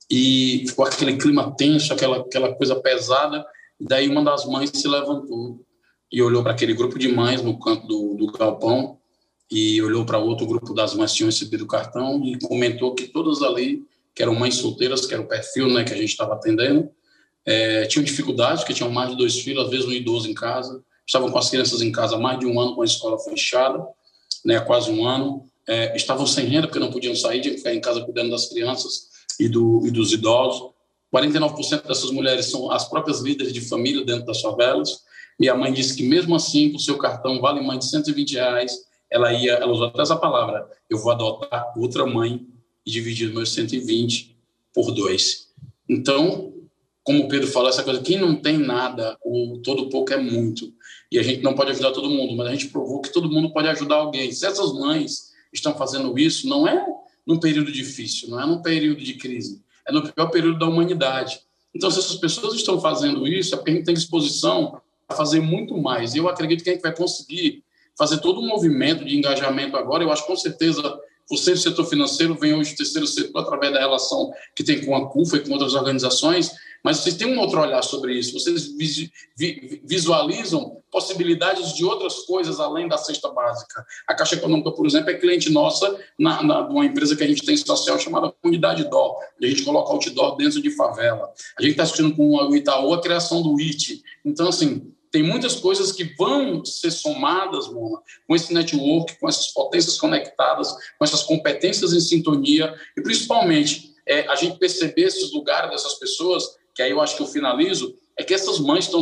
E ficou aquele clima tenso, aquela coisa pesada, e daí uma das mães se levantou e olhou para aquele grupo de mães no canto do galpão, e olhou para outro grupo das mães que tinham recebido o cartão e comentou que todas ali, que eram mães solteiras, que era o perfil, né, que a gente estava atendendo, tinham dificuldades, porque tinham mais de 2 filhos, às vezes um idoso em casa, estavam com as crianças em casa há mais de 1 ano com a escola fechada, né, quase 1 ano, estavam sem renda porque não podiam sair, tinham que ficar em casa cuidando das crianças e dos idosos. 49% dessas mulheres são as próprias líderes de família dentro das favelas, e a mãe disse que mesmo assim, com o seu cartão vale mais de R$120, ela usou até essa palavra, eu vou adotar outra mãe e dividir meus 120 por 2. Então, como o Pedro falou, essa coisa, quem não tem nada, o todo pouco é muito. E a gente não pode ajudar todo mundo, mas a gente provou que todo mundo pode ajudar alguém. Se essas mães estão fazendo isso, não é num período difícil, não é num período de crise, é no pior período da humanidade. Então, se essas pessoas estão fazendo isso, é porque a gente tem disposição a fazer muito mais. E eu acredito que a gente vai conseguir fazer todo um movimento de engajamento agora. Eu acho que, com certeza, você do setor financeiro vem hoje do terceiro setor através da relação que tem com a CUFA e com outras organizações, mas vocês têm um outro olhar sobre isso, vocês visualizam possibilidades de outras coisas além da cesta básica. A Caixa Econômica, por exemplo, é cliente nossa de uma empresa que a gente tem social chamada Comunidade Dó, onde a gente coloca outdoor dentro de favela. A gente está discutindo com o Itaú a criação do IT. Então, assim, tem muitas coisas que vão ser somadas, Mona, com esse network, com essas potências conectadas, com essas competências em sintonia, e principalmente a gente perceber esses lugares dessas pessoas, que aí eu acho que eu finalizo, é que essas mães estão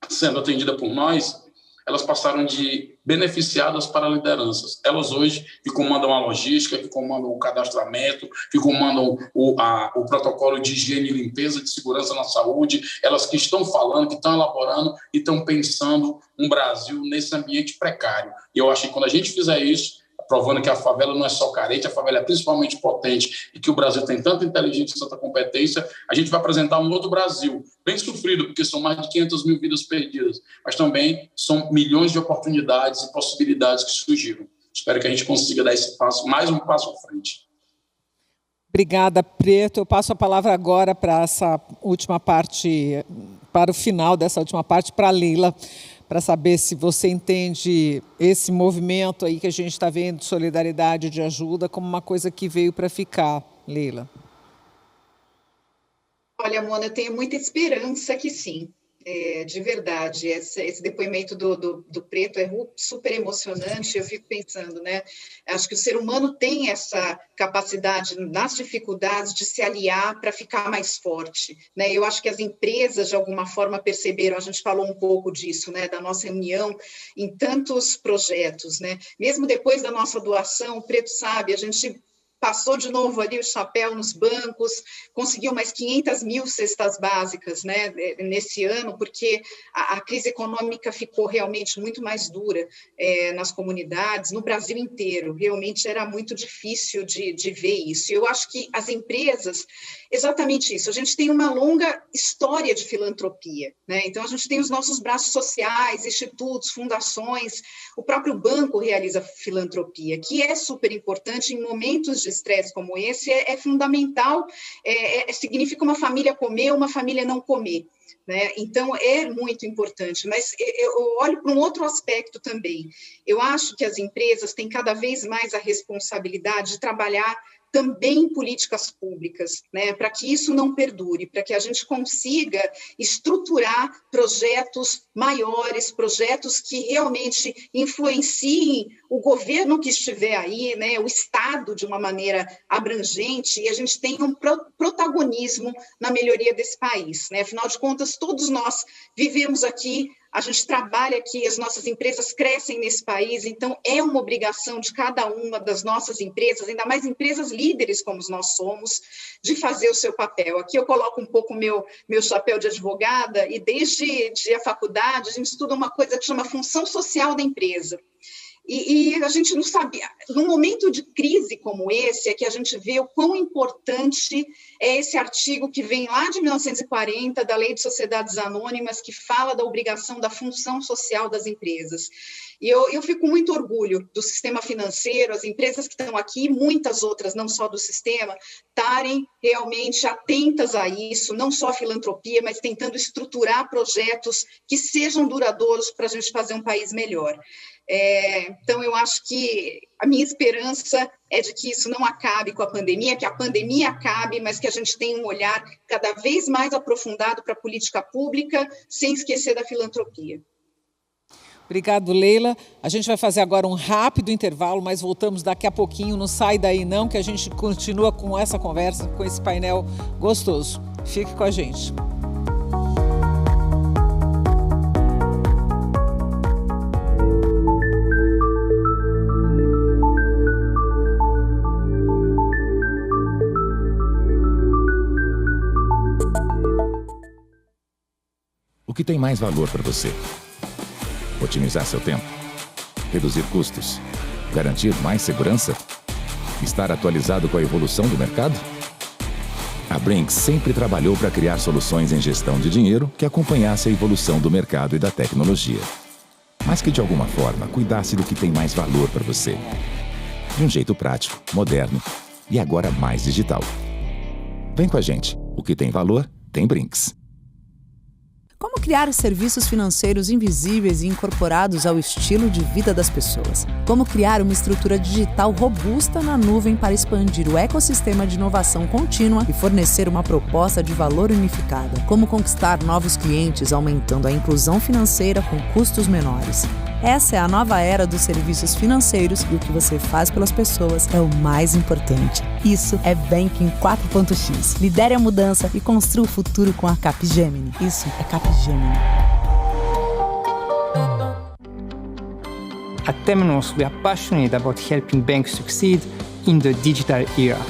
sendo atendidas por nós, elas passaram de beneficiadas para lideranças. Elas hoje que comandam a logística, que comandam o cadastramento, que comandam o protocolo de higiene e limpeza, de segurança na saúde, elas que estão falando, que estão elaborando e estão pensando um Brasil nesse ambiente precário. E eu acho que quando a gente fizer isso, provando que a favela não é só carente, a favela é principalmente potente e que o Brasil tem tanta inteligência e tanta competência, a gente vai apresentar um outro Brasil, bem sofrido, porque são mais de 500 mil vidas perdidas, mas também são milhões de oportunidades e possibilidades que surgiram. Espero que a gente consiga dar esse passo, mais um passo à frente. Obrigada, Preto. Eu passo a palavra agora para essa última parte, para o final dessa última parte, para a Leila, para saber se você entende esse movimento aí que a gente está vendo de solidariedade, de ajuda, como uma coisa que veio para ficar, Leila. Olha, Mona, eu tenho muita esperança que sim, de verdade. Esse depoimento do Preto é super emocionante. Eu fico pensando, né? Acho que o ser humano tem essa capacidade, nas dificuldades, de se aliar para ficar mais forte, né? Eu acho que as empresas, de alguma forma, perceberam, a gente falou um pouco disso, né? Da nossa união em tantos projetos, né? Mesmo depois da nossa doação, o Preto sabe, a gente passou de novo ali o chapéu nos bancos, conseguiu mais 500 mil cestas básicas, né, nesse ano, porque a crise econômica ficou realmente muito mais dura nas comunidades, no Brasil inteiro. Realmente era muito difícil de ver isso. Eu acho que as empresas, exatamente isso, a gente tem uma longa história de filantropia, né? Então a gente tem os nossos braços sociais, institutos, fundações, o próprio banco realiza filantropia, que é super importante em momentos de estresse como esse, é fundamental, significa uma família comer, uma família não comer, né? Então, é muito importante, mas eu olho para um outro aspecto também. Eu acho que as empresas têm cada vez mais a responsabilidade de trabalhar também em políticas públicas, né, para que isso não perdure, para que a gente consiga estruturar projetos maiores, projetos que realmente influenciem o governo que estiver aí, né, o Estado de uma maneira abrangente, e a gente tenha um protagonismo na melhoria desse país, né? Afinal de contas, todos nós vivemos aqui, a gente trabalha aqui, as nossas empresas crescem nesse país, então é uma obrigação de cada uma das nossas empresas, ainda mais empresas líderes como nós somos, de fazer o seu papel. Aqui eu coloco um pouco meu chapéu de advogada, e desde a faculdade a gente estuda uma coisa que chama função social da empresa. E a gente não sabe, num momento de crise como esse, é que a gente vê o quão importante é esse artigo que vem lá de 1940, da Lei de Sociedades Anônimas, que fala da obrigação da função social das empresas. E eu fico com muito orgulho do sistema financeiro, as empresas que estão aqui, muitas outras, não só do sistema, estarem realmente atentas a isso, não só a filantropia, mas tentando estruturar projetos que sejam duradouros para a gente fazer um país melhor. Então, eu acho que a minha esperança é de que isso não acabe com a pandemia, que a pandemia acabe, mas que a gente tenha um olhar cada vez mais aprofundado para a política pública, sem esquecer da filantropia. Obrigado, Leila. A gente vai fazer agora um rápido intervalo, mas voltamos daqui a pouquinho. Não sai daí não, que a gente continua com essa conversa, com esse painel gostoso. Fique com a gente. O que tem mais valor para você? Otimizar seu tempo? Reduzir custos? Garantir mais segurança? Estar atualizado com a evolução do mercado? A Brinks sempre trabalhou para criar soluções em gestão de dinheiro que acompanhasse a evolução do mercado e da tecnologia, mas que de alguma forma cuidasse do que tem mais valor para você. De um jeito prático, moderno e agora mais digital. Vem com a gente. O que tem valor, tem Brinks. Como criar serviços financeiros invisíveis e incorporados ao estilo de vida das pessoas? Como criar uma estrutura digital robusta na nuvem para expandir o ecossistema de inovação contínua e fornecer uma proposta de valor unificada? Como conquistar novos clientes aumentando a inclusão financeira com custos menores? Essa é a nova era dos serviços financeiros e o que você faz pelas pessoas é o mais importante. Isso é Banking 4.x. Lidere a mudança e construa o futuro com a Capgemini. Isso é Capgemini. At Temenos, we are passionate about helping banks succeed in the digital era.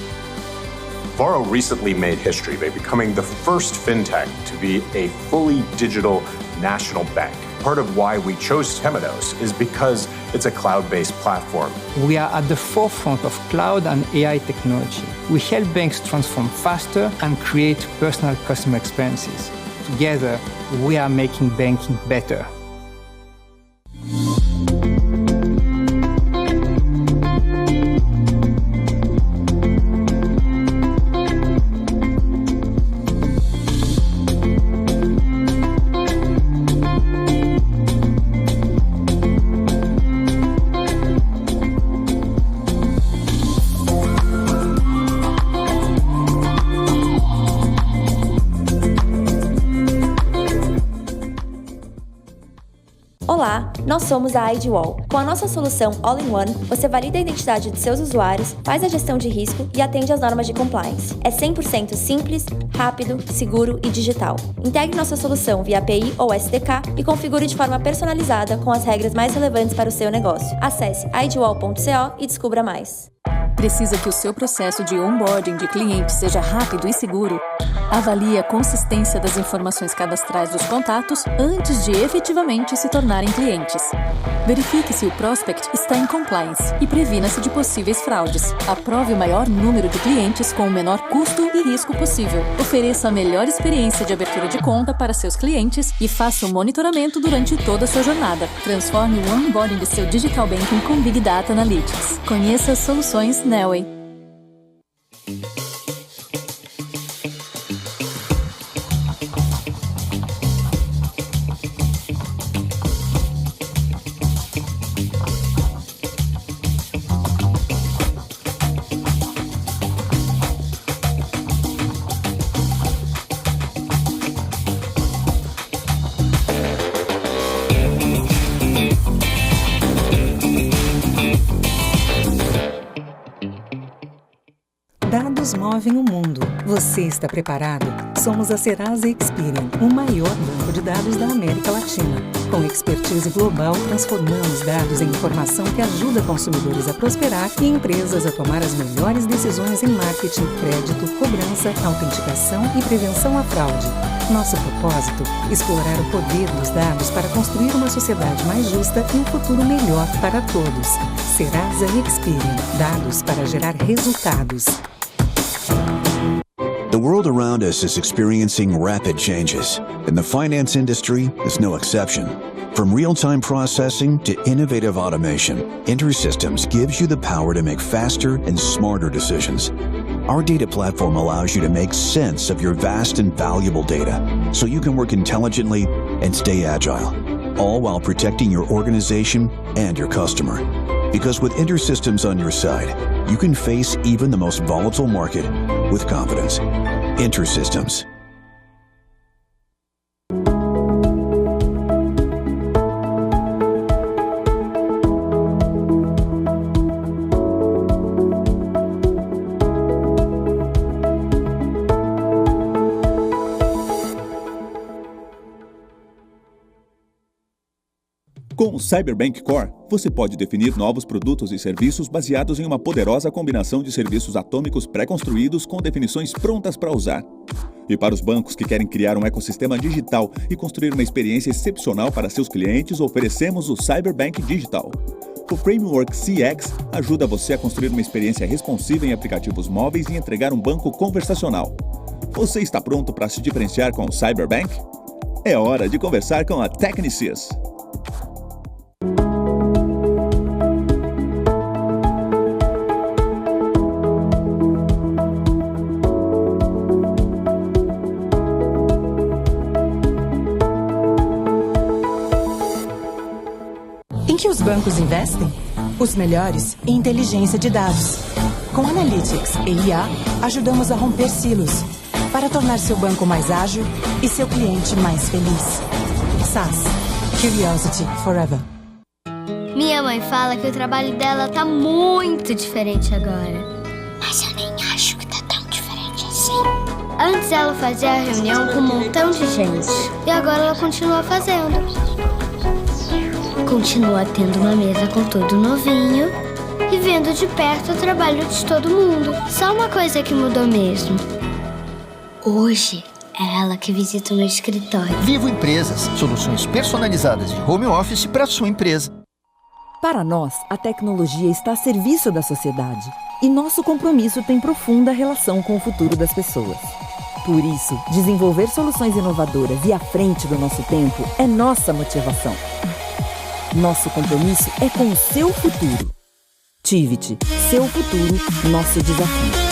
Varo recently made history by becoming the first fintech to be a fully digital national bank. Part of why we chose Temenos is because it's a cloud-based platform. We are at the forefront of cloud and AI technology. We help banks transform faster and create personal customer experiences. Together, we are making banking better. Olá, nós somos a IDwall. Com a nossa solução All-in-One, você valida a identidade de seus usuários, faz a gestão de risco e atende às normas de compliance. É 100% simples, rápido, seguro e digital. Integre nossa solução via API ou SDK e configure de forma personalizada com as regras mais relevantes para o seu negócio. Acesse idwall.co e descubra mais. Precisa que o seu processo de onboarding de cliente seja rápido e seguro? Avalie a consistência das informações cadastrais dos contatos antes de efetivamente se tornarem clientes. Verifique se o prospect está em compliance e previna-se de possíveis fraudes. Aprove o maior número de clientes com o menor custo e risco possível. Ofereça a melhor experiência de abertura de conta para seus clientes e faça o monitoramento durante toda a sua jornada. Transforme o onboarding de seu Digital Banking com Big Data Analytics. Conheça as soluções Nelway. Dados movem o mundo. Você está preparado? Somos a Serasa Experian, o maior banco de dados da América Latina. Com expertise global, transformamos dados em informação que ajuda consumidores a prosperar e empresas a tomar as melhores decisões em marketing, crédito, cobrança, autenticação e prevenção à fraude. Nosso propósito: explorar o poder dos dados para construir uma sociedade mais justa e um futuro melhor para todos. Serasa Experian. Dados para gerar resultados. The world around us is experiencing rapid changes, and the finance industry is no exception. From real-time processing to innovative automation, InterSystems gives you the power to make faster and smarter decisions. Our data platform allows you to make sense of your vast and valuable data, so you can work intelligently and stay agile, all while protecting your organization and your customer. Because with InterSystems on your side, you can face even the most volatile market with confidence. InterSystems. Com o Cyberbank Core, você pode definir novos produtos e serviços baseados em uma poderosa combinação de serviços atômicos pré-construídos com definições prontas para usar. E para os bancos que querem criar um ecossistema digital e construir uma experiência excepcional para seus clientes, oferecemos o Cyberbank Digital. O Framework CX ajuda você a construir uma experiência responsiva em aplicativos móveis e entregar um banco conversacional. Você está pronto para se diferenciar com o Cyberbank? É hora de conversar com a Technisys. Em que os bancos investem? Os melhores em inteligência de dados. Com Analytics e IA, ajudamos a romper silos para tornar seu banco mais ágil e seu cliente mais feliz. SAS. Curiosity Forever. Minha mãe fala que o trabalho dela tá muito diferente agora. Mas eu nem acho que tá tão diferente assim. Antes ela fazia a reunião com um montão de gente. E agora ela continua fazendo. Continua tendo uma mesa com tudo novinho e vendo de perto o trabalho de todo mundo. Só uma coisa que mudou mesmo. Hoje é ela que visita o meu escritório. Vivo Empresas, soluções personalizadas de home office para sua empresa. Para nós, a tecnologia está a serviço da sociedade e nosso compromisso tem profunda relação com o futuro das pessoas. Por isso, desenvolver soluções inovadoras e à frente do nosso tempo é nossa motivação. Nosso compromisso é com o seu futuro. Tiviti, seu futuro, nosso desafio.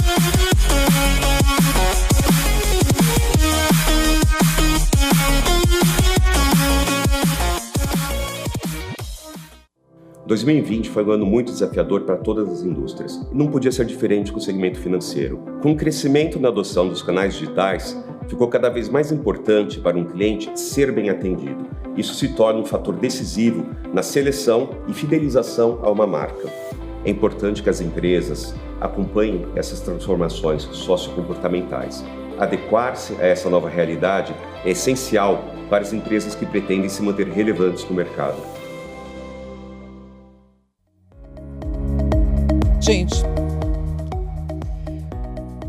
Em 2020 foi um ano muito desafiador para todas as indústrias e não podia ser diferente com o segmento financeiro. Com o crescimento na adoção dos canais digitais, ficou cada vez mais importante para um cliente ser bem atendido. Isso se torna um fator decisivo na seleção e fidelização a uma marca. É importante que as empresas acompanhem essas transformações sociocomportamentais. Adequar-se a essa nova realidade é essencial para as empresas que pretendem se manter relevantes no mercado. Gente,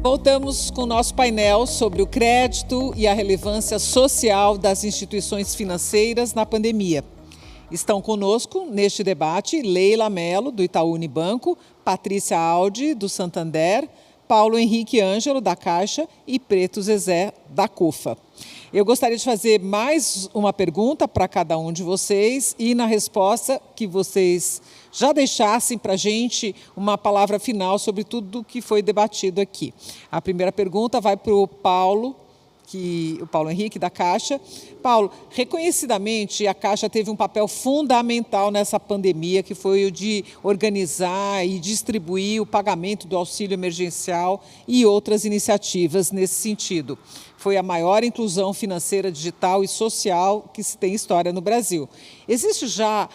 voltamos com o nosso painel sobre o crédito e a relevância social das instituições financeiras na pandemia. Estão conosco neste debate Leila Mello, do Itaú Unibanco, Patrícia Aldi, do Santander, Paulo Henrique Ângelo, da Caixa e Preto Zezé, da CUFA. Eu gostaria de fazer mais uma pergunta para cada um de vocês e, na resposta, que vocês já deixassem para a gente uma palavra final sobre tudo o que foi debatido aqui. A primeira pergunta vai para o Paulo Henrique, da Caixa. Paulo, reconhecidamente, a Caixa teve um papel fundamental nessa pandemia, que foi o de organizar e distribuir o pagamento do auxílio emergencial e outras iniciativas nesse sentido. Foi a maior inclusão financeira, digital e social que se tem história no Brasil. Existe já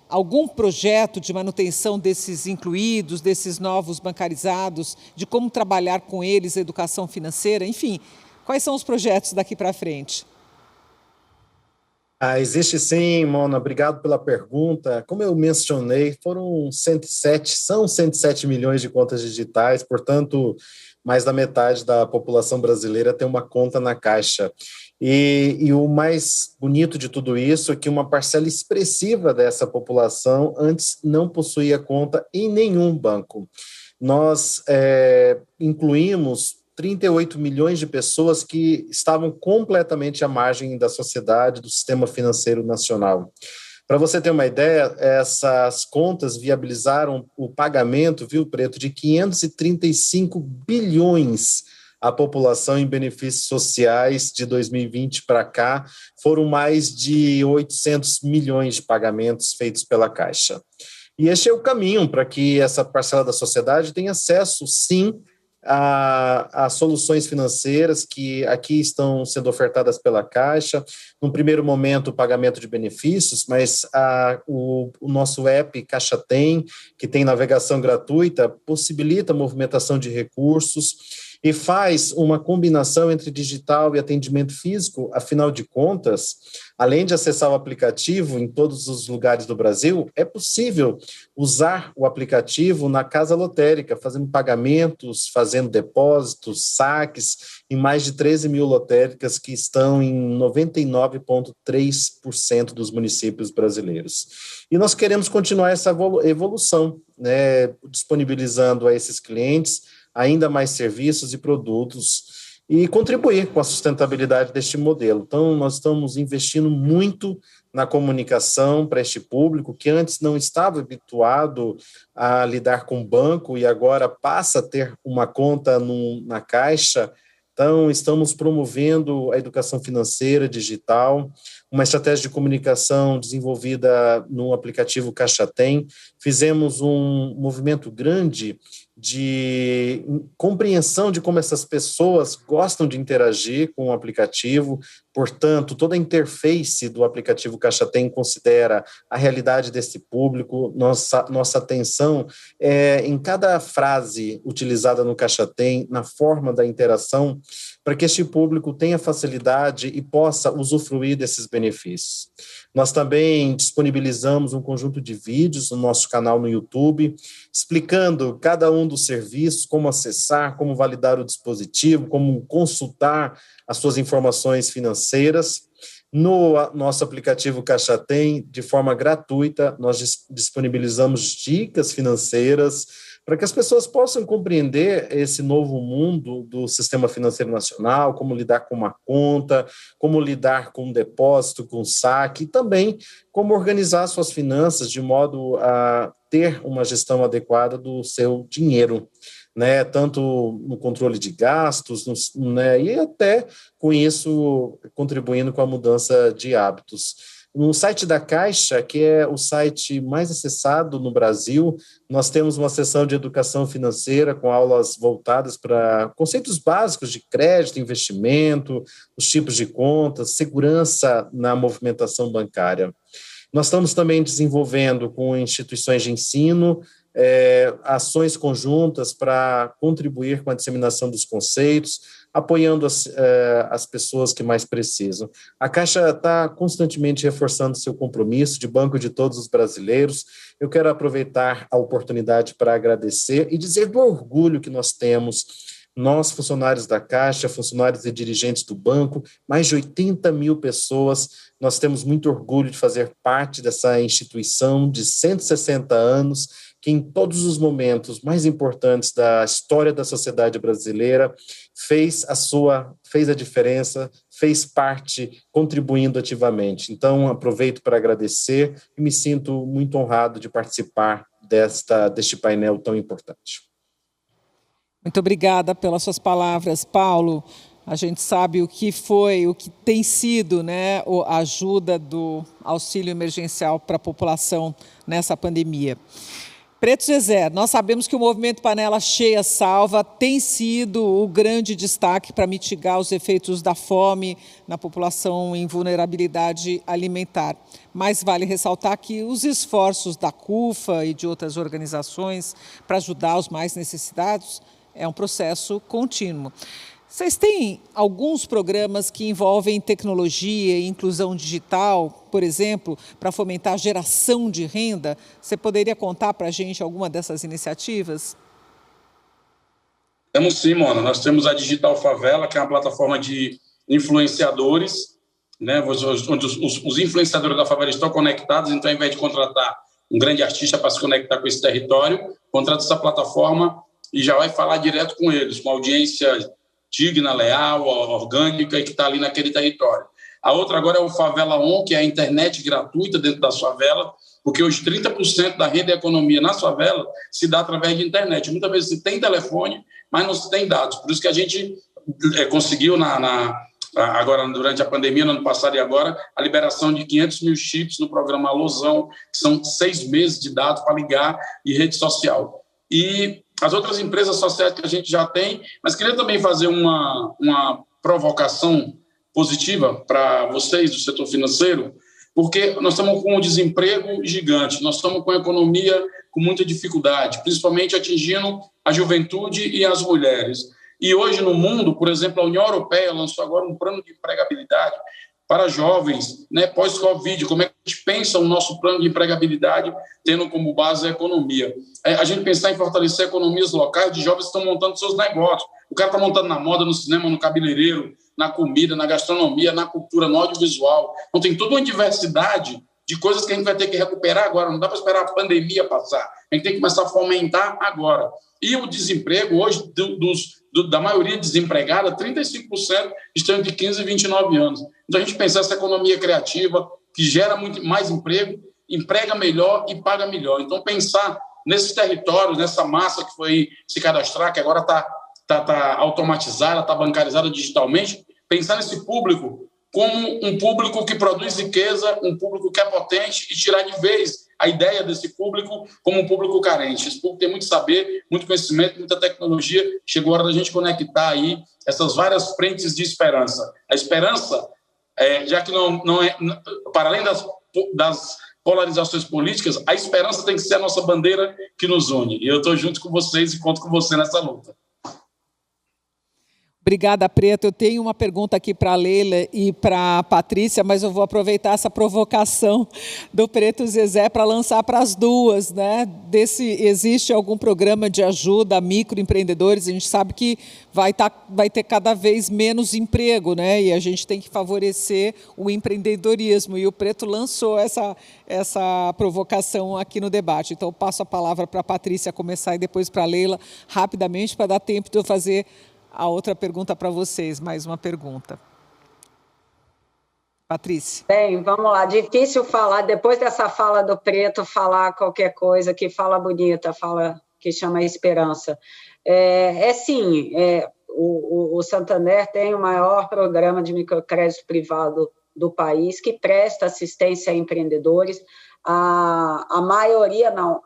algum projeto de manutenção desses incluídos, desses novos bancarizados, de como trabalhar com eles a educação financeira? Enfim, quais são os projetos daqui para frente? Existe sim, Mona, obrigado pela pergunta. Como eu mencionei, são 107 milhões de contas digitais, portanto, mais da metade da população brasileira tem uma conta na Caixa. E o mais bonito de tudo isso é que uma parcela expressiva dessa população antes não possuía conta em nenhum banco. Nós incluímos 38 milhões de pessoas que estavam completamente à margem da sociedade, do sistema financeiro nacional. Para você ter uma ideia, essas contas viabilizaram o pagamento, viu, Preto, de 535 bilhões à população em benefícios sociais de 2020 para cá. Foram mais de 800 milhões de pagamentos feitos pela Caixa. E este é o caminho para que essa parcela da sociedade tenha acesso, sim, a soluções financeiras que aqui estão sendo ofertadas pela Caixa. No primeiro momento, o pagamento de benefícios, mas o nosso app Caixa Tem, que tem navegação gratuita, possibilita a movimentação de recursos e faz uma combinação entre digital e atendimento físico. Afinal de contas, além de acessar o aplicativo em todos os lugares do Brasil, é possível usar o aplicativo na casa lotérica, fazendo pagamentos, fazendo depósitos, saques, em mais de 13 mil lotéricas que estão em 99,3% dos municípios brasileiros. E nós queremos continuar essa evolução, né, disponibilizando a esses clientes ainda mais serviços e produtos e contribuir com a sustentabilidade deste modelo. Então, nós estamos investindo muito na comunicação para este público que antes não estava habituado a lidar com banco e agora passa a ter uma conta na Caixa. Então, estamos promovendo a educação financeira digital, uma estratégia de comunicação desenvolvida no aplicativo Caixa Tem. Fizemos um movimento grande de compreensão de como essas pessoas gostam de interagir com o aplicativo. Portanto, toda a interface do aplicativo Caixa Tem considera a realidade desse público. Nossa atenção é em cada frase utilizada no Caixa Tem, na forma da interação, para que este público tenha facilidade e possa usufruir desses benefícios. Nós também disponibilizamos um conjunto de vídeos no nosso canal no YouTube, explicando cada um dos serviços, como acessar, como validar o dispositivo, como consultar as suas informações financeiras. No nosso aplicativo Caixa Tem, de forma gratuita, nós disponibilizamos dicas financeiras para que as pessoas possam compreender esse novo mundo do sistema financeiro nacional, como lidar com uma conta, como lidar com um depósito, com um saque, e também como organizar suas finanças de modo a ter uma gestão adequada do seu dinheiro, né, tanto no controle de gastos, né, e até com isso contribuindo com a mudança de hábitos. No site da Caixa, que é o site mais acessado no Brasil, nós temos uma seção de educação financeira com aulas voltadas para conceitos básicos de crédito, investimento, os tipos de contas, segurança na movimentação bancária. Nós estamos também desenvolvendo com instituições de ensino ações conjuntas para contribuir com a disseminação dos conceitos, apoiando as pessoas que mais precisam. A Caixa está constantemente reforçando seu compromisso de banco de todos os brasileiros. Eu quero aproveitar a oportunidade para agradecer e dizer do orgulho que nós temos, nós, funcionários da Caixa, funcionários e dirigentes do banco, mais de 80 mil pessoas, nós temos muito orgulho de fazer parte dessa instituição de 160 anos, que em todos os momentos mais importantes da história da sociedade brasileira fez a diferença, fez parte, contribuindo ativamente. Então, aproveito para agradecer e me sinto muito honrado de participar deste painel tão importante. Muito obrigada pelas suas palavras, Paulo. A gente sabe o que tem sido, né, a ajuda do auxílio emergencial para a população nessa pandemia. Preto Zezé, nós sabemos que o movimento Panela Cheia Salva tem sido o grande destaque para mitigar os efeitos da fome na população em vulnerabilidade alimentar. Mas vale ressaltar que os esforços da CUFA e de outras organizações para ajudar os mais necessitados é um processo contínuo. Vocês têm alguns programas que envolvem tecnologia e inclusão digital, por exemplo, para fomentar a geração de renda? Você poderia contar para a gente alguma dessas iniciativas? Temos sim, Mona. Nós temos a Digital Favela, que é uma plataforma de influenciadores, né, onde os influenciadores da favela estão conectados, então, ao invés de contratar um grande artista para se conectar com esse território, contrata essa plataforma e já vai falar direto com eles, com audiência digna, leal, orgânica e que está ali naquele território. A outra agora é o Favela On, que é a internet gratuita dentro da favela, porque hoje 30% da renda e economia na favela se dá através de internet. Muitas vezes se tem telefone, mas não se tem dados. Por isso que a gente conseguiu, agora durante a pandemia, no ano passado e agora, a liberação de 500 mil chips no programa Alusão, que são 6 meses de dados para ligar e rede social. E as outras empresas sociais que a gente já tem, mas queria também fazer uma provocação positiva para vocês do setor financeiro, porque nós estamos com um desemprego gigante, nós estamos com a economia com muita dificuldade, principalmente atingindo a juventude e as mulheres. E hoje no mundo, por exemplo, a União Europeia lançou agora um plano de empregabilidade para jovens, né, pós-Covid. Como é que a gente pensa o nosso plano de empregabilidade tendo como base a economia? A gente pensar em fortalecer economias locais de jovens que estão montando seus negócios. O cara está montando na moda, no cinema, no cabeleireiro, na comida, na gastronomia, na cultura, no audiovisual. Então tem toda uma diversidade de coisas que a gente vai ter que recuperar agora. Não dá para esperar a pandemia passar. A gente tem que começar a fomentar agora. E o desemprego hoje, da maioria desempregada, 35% estão entre 15 e 29 anos. Então, a gente pensar essa economia criativa, que gera muito mais emprego, emprega melhor e paga melhor. Então, pensar nesses territórios, nessa massa que foi se cadastrar, que agora está automatizada, está bancarizada digitalmente, pensar nesse público como um público que produz riqueza, um público que é potente e tirar de vez a ideia desse público como um público carente. Esse público tem muito saber, muito conhecimento, muita tecnologia. Chegou a hora da gente conectar aí essas várias frentes de esperança. A esperança, já que não é, para além das polarizações políticas, a esperança tem que ser a nossa bandeira que nos une. E eu estou junto com vocês e conto com você nessa luta. Obrigada, Preto. Eu tenho uma pergunta aqui para a Leila e para a Patrícia, mas eu vou aproveitar essa provocação do Preto Zezé para lançar para as duas, né? Existe algum programa de ajuda a microempreendedores? A gente sabe que vai ter cada vez menos emprego, né? E a gente tem que favorecer o empreendedorismo. E o Preto lançou essa provocação aqui no debate. Então, eu passo a palavra para a Patrícia começar e depois para a Leila, rapidamente, para dar tempo de eu fazer a outra pergunta para vocês, mais uma pergunta. Patrícia. Bem, vamos lá. Difícil falar, depois dessa fala do Preto, falar qualquer coisa que fala bonita, fala que chama esperança. O Santander tem o maior programa de microcrédito privado do país, que presta assistência a empreendedores. A maioria não.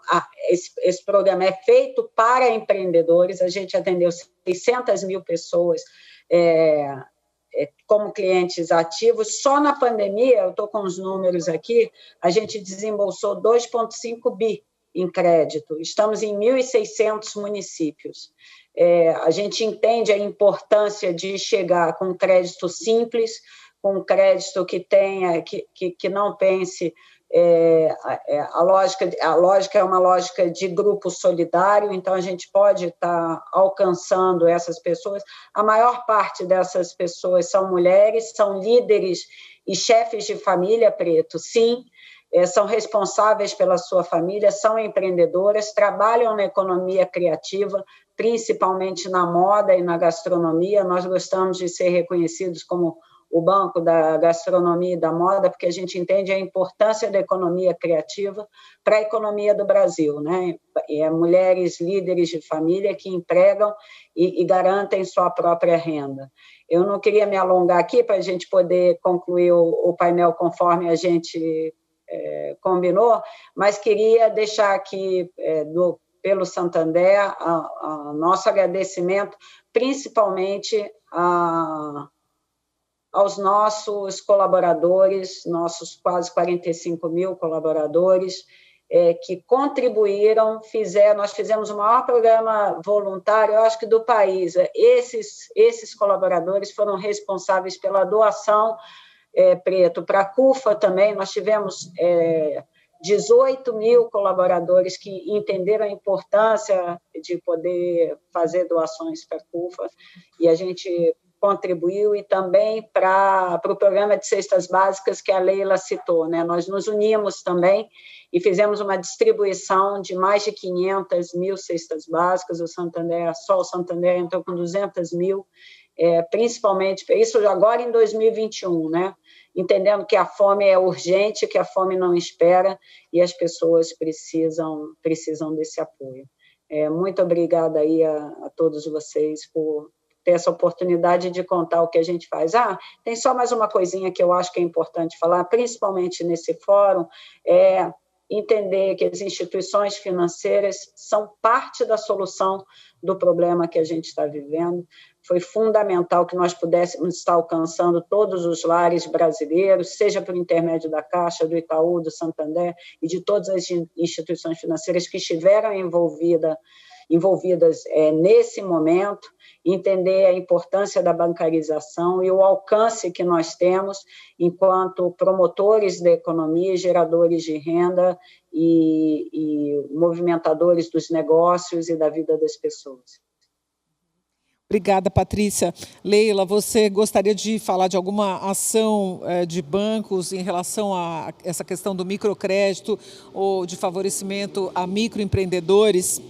Esse programa é feito para empreendedores. A gente atendeu 600 mil pessoas como clientes ativos. Só na pandemia, eu estou com os números aqui, a gente desembolsou 2,5 bi em crédito. Estamos em 1.600 municípios. A gente entende a importância de chegar com crédito simples, com crédito que tenha, que não pense. A lógica é uma lógica de grupo solidário, então a gente pode estar alcançando essas pessoas. A maior parte dessas pessoas são mulheres, são líderes e chefes de família, Preto, sim, são responsáveis pela sua família, são empreendedoras, trabalham na economia criativa, principalmente na moda e na gastronomia. Nós gostamos de ser reconhecidos como o banco da gastronomia e da moda, porque a gente entende a importância da economia criativa para a economia do Brasil, né? Mulheres líderes de família que empregam e garantem sua própria renda. Eu não queria me alongar aqui para a gente poder concluir o painel conforme a gente combinou, mas queria deixar aqui pelo Santander a nosso agradecimento, principalmente aos nossos colaboradores, nossos quase 45 mil colaboradores, que contribuíram, nós fizemos o maior programa voluntário, eu acho que do país. Esses colaboradores foram responsáveis pela doação, Preto, para a CUFA também. Nós tivemos 18 mil colaboradores que entenderam a importância de poder fazer doações para a CUFA, e a gente contribuiu, e também para o programa de cestas básicas que a Leila citou, né? Nós nos unimos também e fizemos uma distribuição de mais de 500 mil cestas básicas. Só o Santander entrou com 200 mil, principalmente, isso agora em 2021, né? Entendendo que a fome é urgente, que a fome não espera, e as pessoas precisam desse apoio. Muito obrigada aí a todos vocês por ter essa oportunidade de contar o que a gente faz. Tem só mais uma coisinha que eu acho que é importante falar, principalmente nesse fórum, entender que as instituições financeiras são parte da solução do problema que a gente está vivendo. Foi fundamental que nós pudéssemos estar alcançando todos os lares brasileiros, seja por intermédio da Caixa, do Itaú, do Santander e de todas as instituições financeiras que estiveram envolvidas nesse momento, entender a importância da bancarização e o alcance que nós temos enquanto promotores da economia, geradores de renda e movimentadores dos negócios e da vida das pessoas. Obrigada, Patrícia. Leila, você gostaria de falar de alguma ação de bancos em relação a essa questão do microcrédito ou de favorecimento a microempreendedores?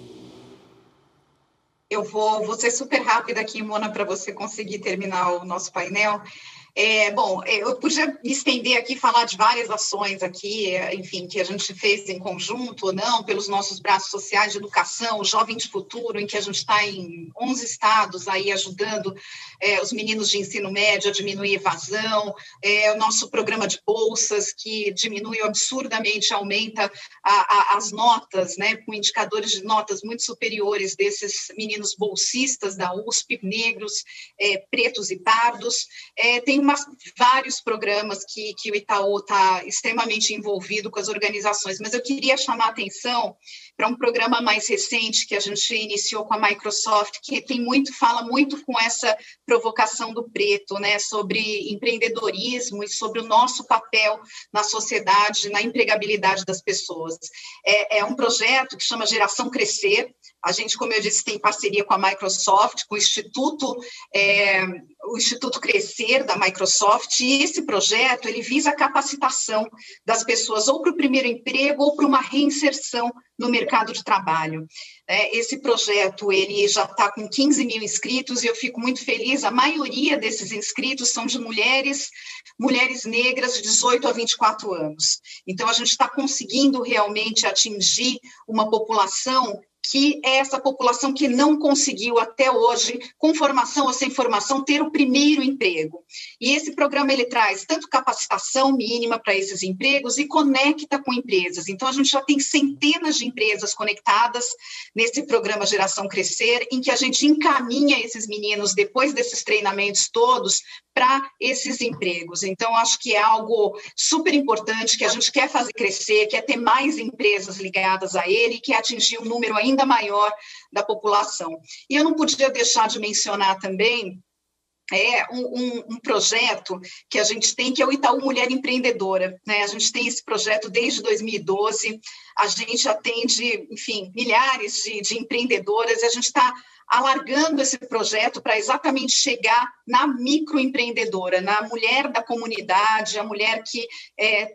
Eu vou ser super rápida aqui, Mona, para você conseguir terminar o nosso painel. Eu podia me estender aqui, falar de várias ações aqui, enfim, que a gente fez em conjunto ou não, pelos nossos braços sociais de educação, o Jovem de Futuro, em que a gente está em 11 estados aí ajudando os meninos de ensino médio a diminuir evasão, o nosso programa de bolsas, que diminui absurdamente, aumenta as notas, né, com indicadores de notas muito superiores desses meninos bolsistas da USP, negros, pretos e pardos. Tem vários programas que o Itaú está extremamente envolvido com as organizações, mas eu queria chamar a atenção para um programa mais recente que a gente iniciou com a Microsoft, que fala muito com essa provocação do preto, né, sobre empreendedorismo e sobre o nosso papel na sociedade, na empregabilidade das pessoas. É um projeto que chama Geração Crescer. A gente, como eu disse, tem parceria com a Microsoft, com o Instituto Crescer da Microsoft, e esse projeto ele visa a capacitação das pessoas ou para o primeiro emprego ou para uma reinserção no mercado de trabalho. Esse projeto ele já está com 15 mil inscritos e eu fico muito feliz. A maioria desses inscritos são de mulheres negras de 18 a 24 anos. Então, a gente está conseguindo realmente atingir uma população que é essa população que não conseguiu até hoje, com formação ou sem formação, ter o primeiro emprego. E esse programa ele traz tanto capacitação mínima para esses empregos e conecta com empresas. Então, a gente já tem centenas de empresas conectadas nesse programa Geração Crescer, em que a gente encaminha esses meninos, depois desses treinamentos todos, para esses empregos. Então, acho que é algo super importante, que a gente quer fazer crescer, quer ter mais empresas ligadas a ele, quer atingir um número ainda maior da população. E eu não podia deixar de mencionar também um projeto que a gente tem, que é o Itaú Mulher Empreendedora, né? A gente tem esse projeto desde 2012, a gente atende, enfim, milhares de empreendedoras, e a gente está alargando esse projeto para exatamente chegar na microempreendedora, na mulher da comunidade, a mulher que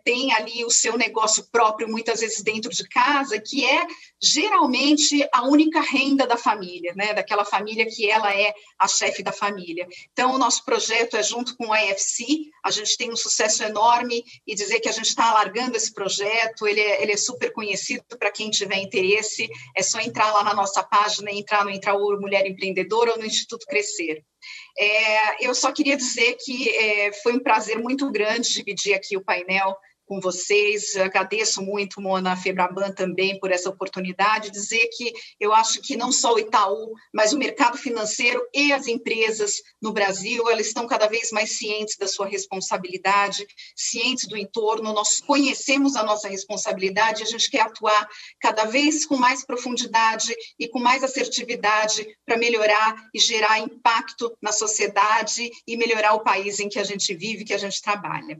tem ali o seu negócio próprio, muitas vezes dentro de casa, que é geralmente a única renda da família, né? Daquela família que ela é a chefe da família. Então, o nosso projeto é junto com a EFC, a gente tem um sucesso enorme, e dizer que a gente está alargando esse projeto, ele é super conhecido para quem tiver interesse, é só entrar lá na nossa página, entrar no Itaú Mulher Empreendedora ou no Instituto Crescer. Eu só queria dizer que foi um prazer muito grande dividir aqui o painel com vocês. Agradeço muito, Mona, a Febraban também por essa oportunidade, dizer que eu acho que não só o Itaú, mas o mercado financeiro e as empresas no Brasil, elas estão cada vez mais cientes da sua responsabilidade, cientes do entorno, nós conhecemos a nossa responsabilidade e a gente quer atuar cada vez com mais profundidade e com mais assertividade para melhorar e gerar impacto na sociedade e melhorar o país em que a gente vive, que a gente trabalha.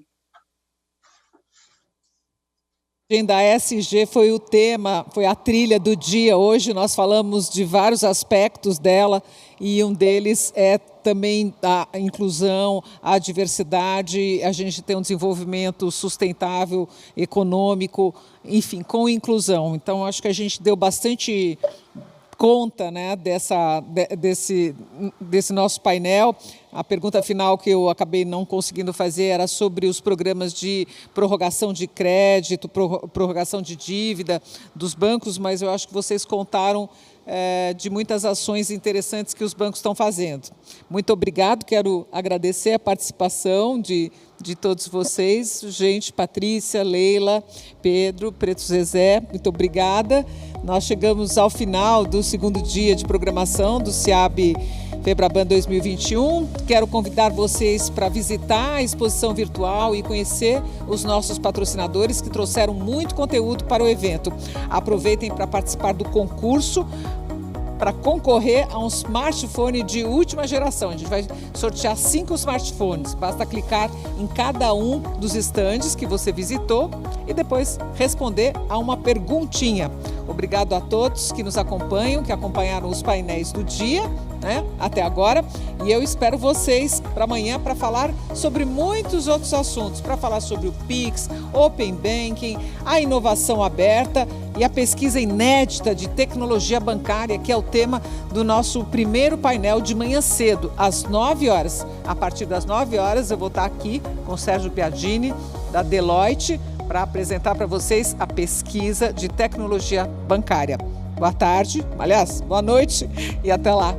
Da ESG foi o tema, foi a trilha do dia. Hoje nós falamos de vários aspectos dela e um deles é também a inclusão, a diversidade, a gente tem um desenvolvimento sustentável, econômico, enfim, com inclusão. Então, acho que a gente deu bastante conta, né, desse nosso painel. A pergunta final que eu acabei não conseguindo fazer era sobre os programas de prorrogação de crédito, prorrogação de dívida dos bancos, mas eu acho que vocês contaram de muitas ações interessantes que os bancos estão fazendo. Muito obrigado, quero agradecer a participação de todos vocês, gente, Patrícia, Leila, Pedro, Preto Zezé, muito obrigada. Nós chegamos ao final do segundo dia de programação do SIAB Febraban 2021. Quero convidar vocês para visitar a exposição virtual e conhecer os nossos patrocinadores que trouxeram muito conteúdo para o evento. Aproveitem para participar do concurso para concorrer a um smartphone de última geração. A gente vai sortear 5 smartphones. Basta clicar em cada um dos estandes que você visitou e depois responder a uma perguntinha. Obrigado a todos que nos acompanham, que acompanharam os painéis do dia, né, até agora. E eu espero vocês para amanhã para falar sobre muitos outros assuntos, para falar sobre o Pix, Open Banking, a inovação aberta e a pesquisa inédita de tecnologia bancária, que é o tema do nosso primeiro painel de manhã cedo, às 9 horas. A partir das 9 horas eu vou estar aqui com o Sérgio Piadini, da Deloitte, para apresentar para vocês a pesquisa de tecnologia bancária. Boa tarde, aliás, boa noite e até lá.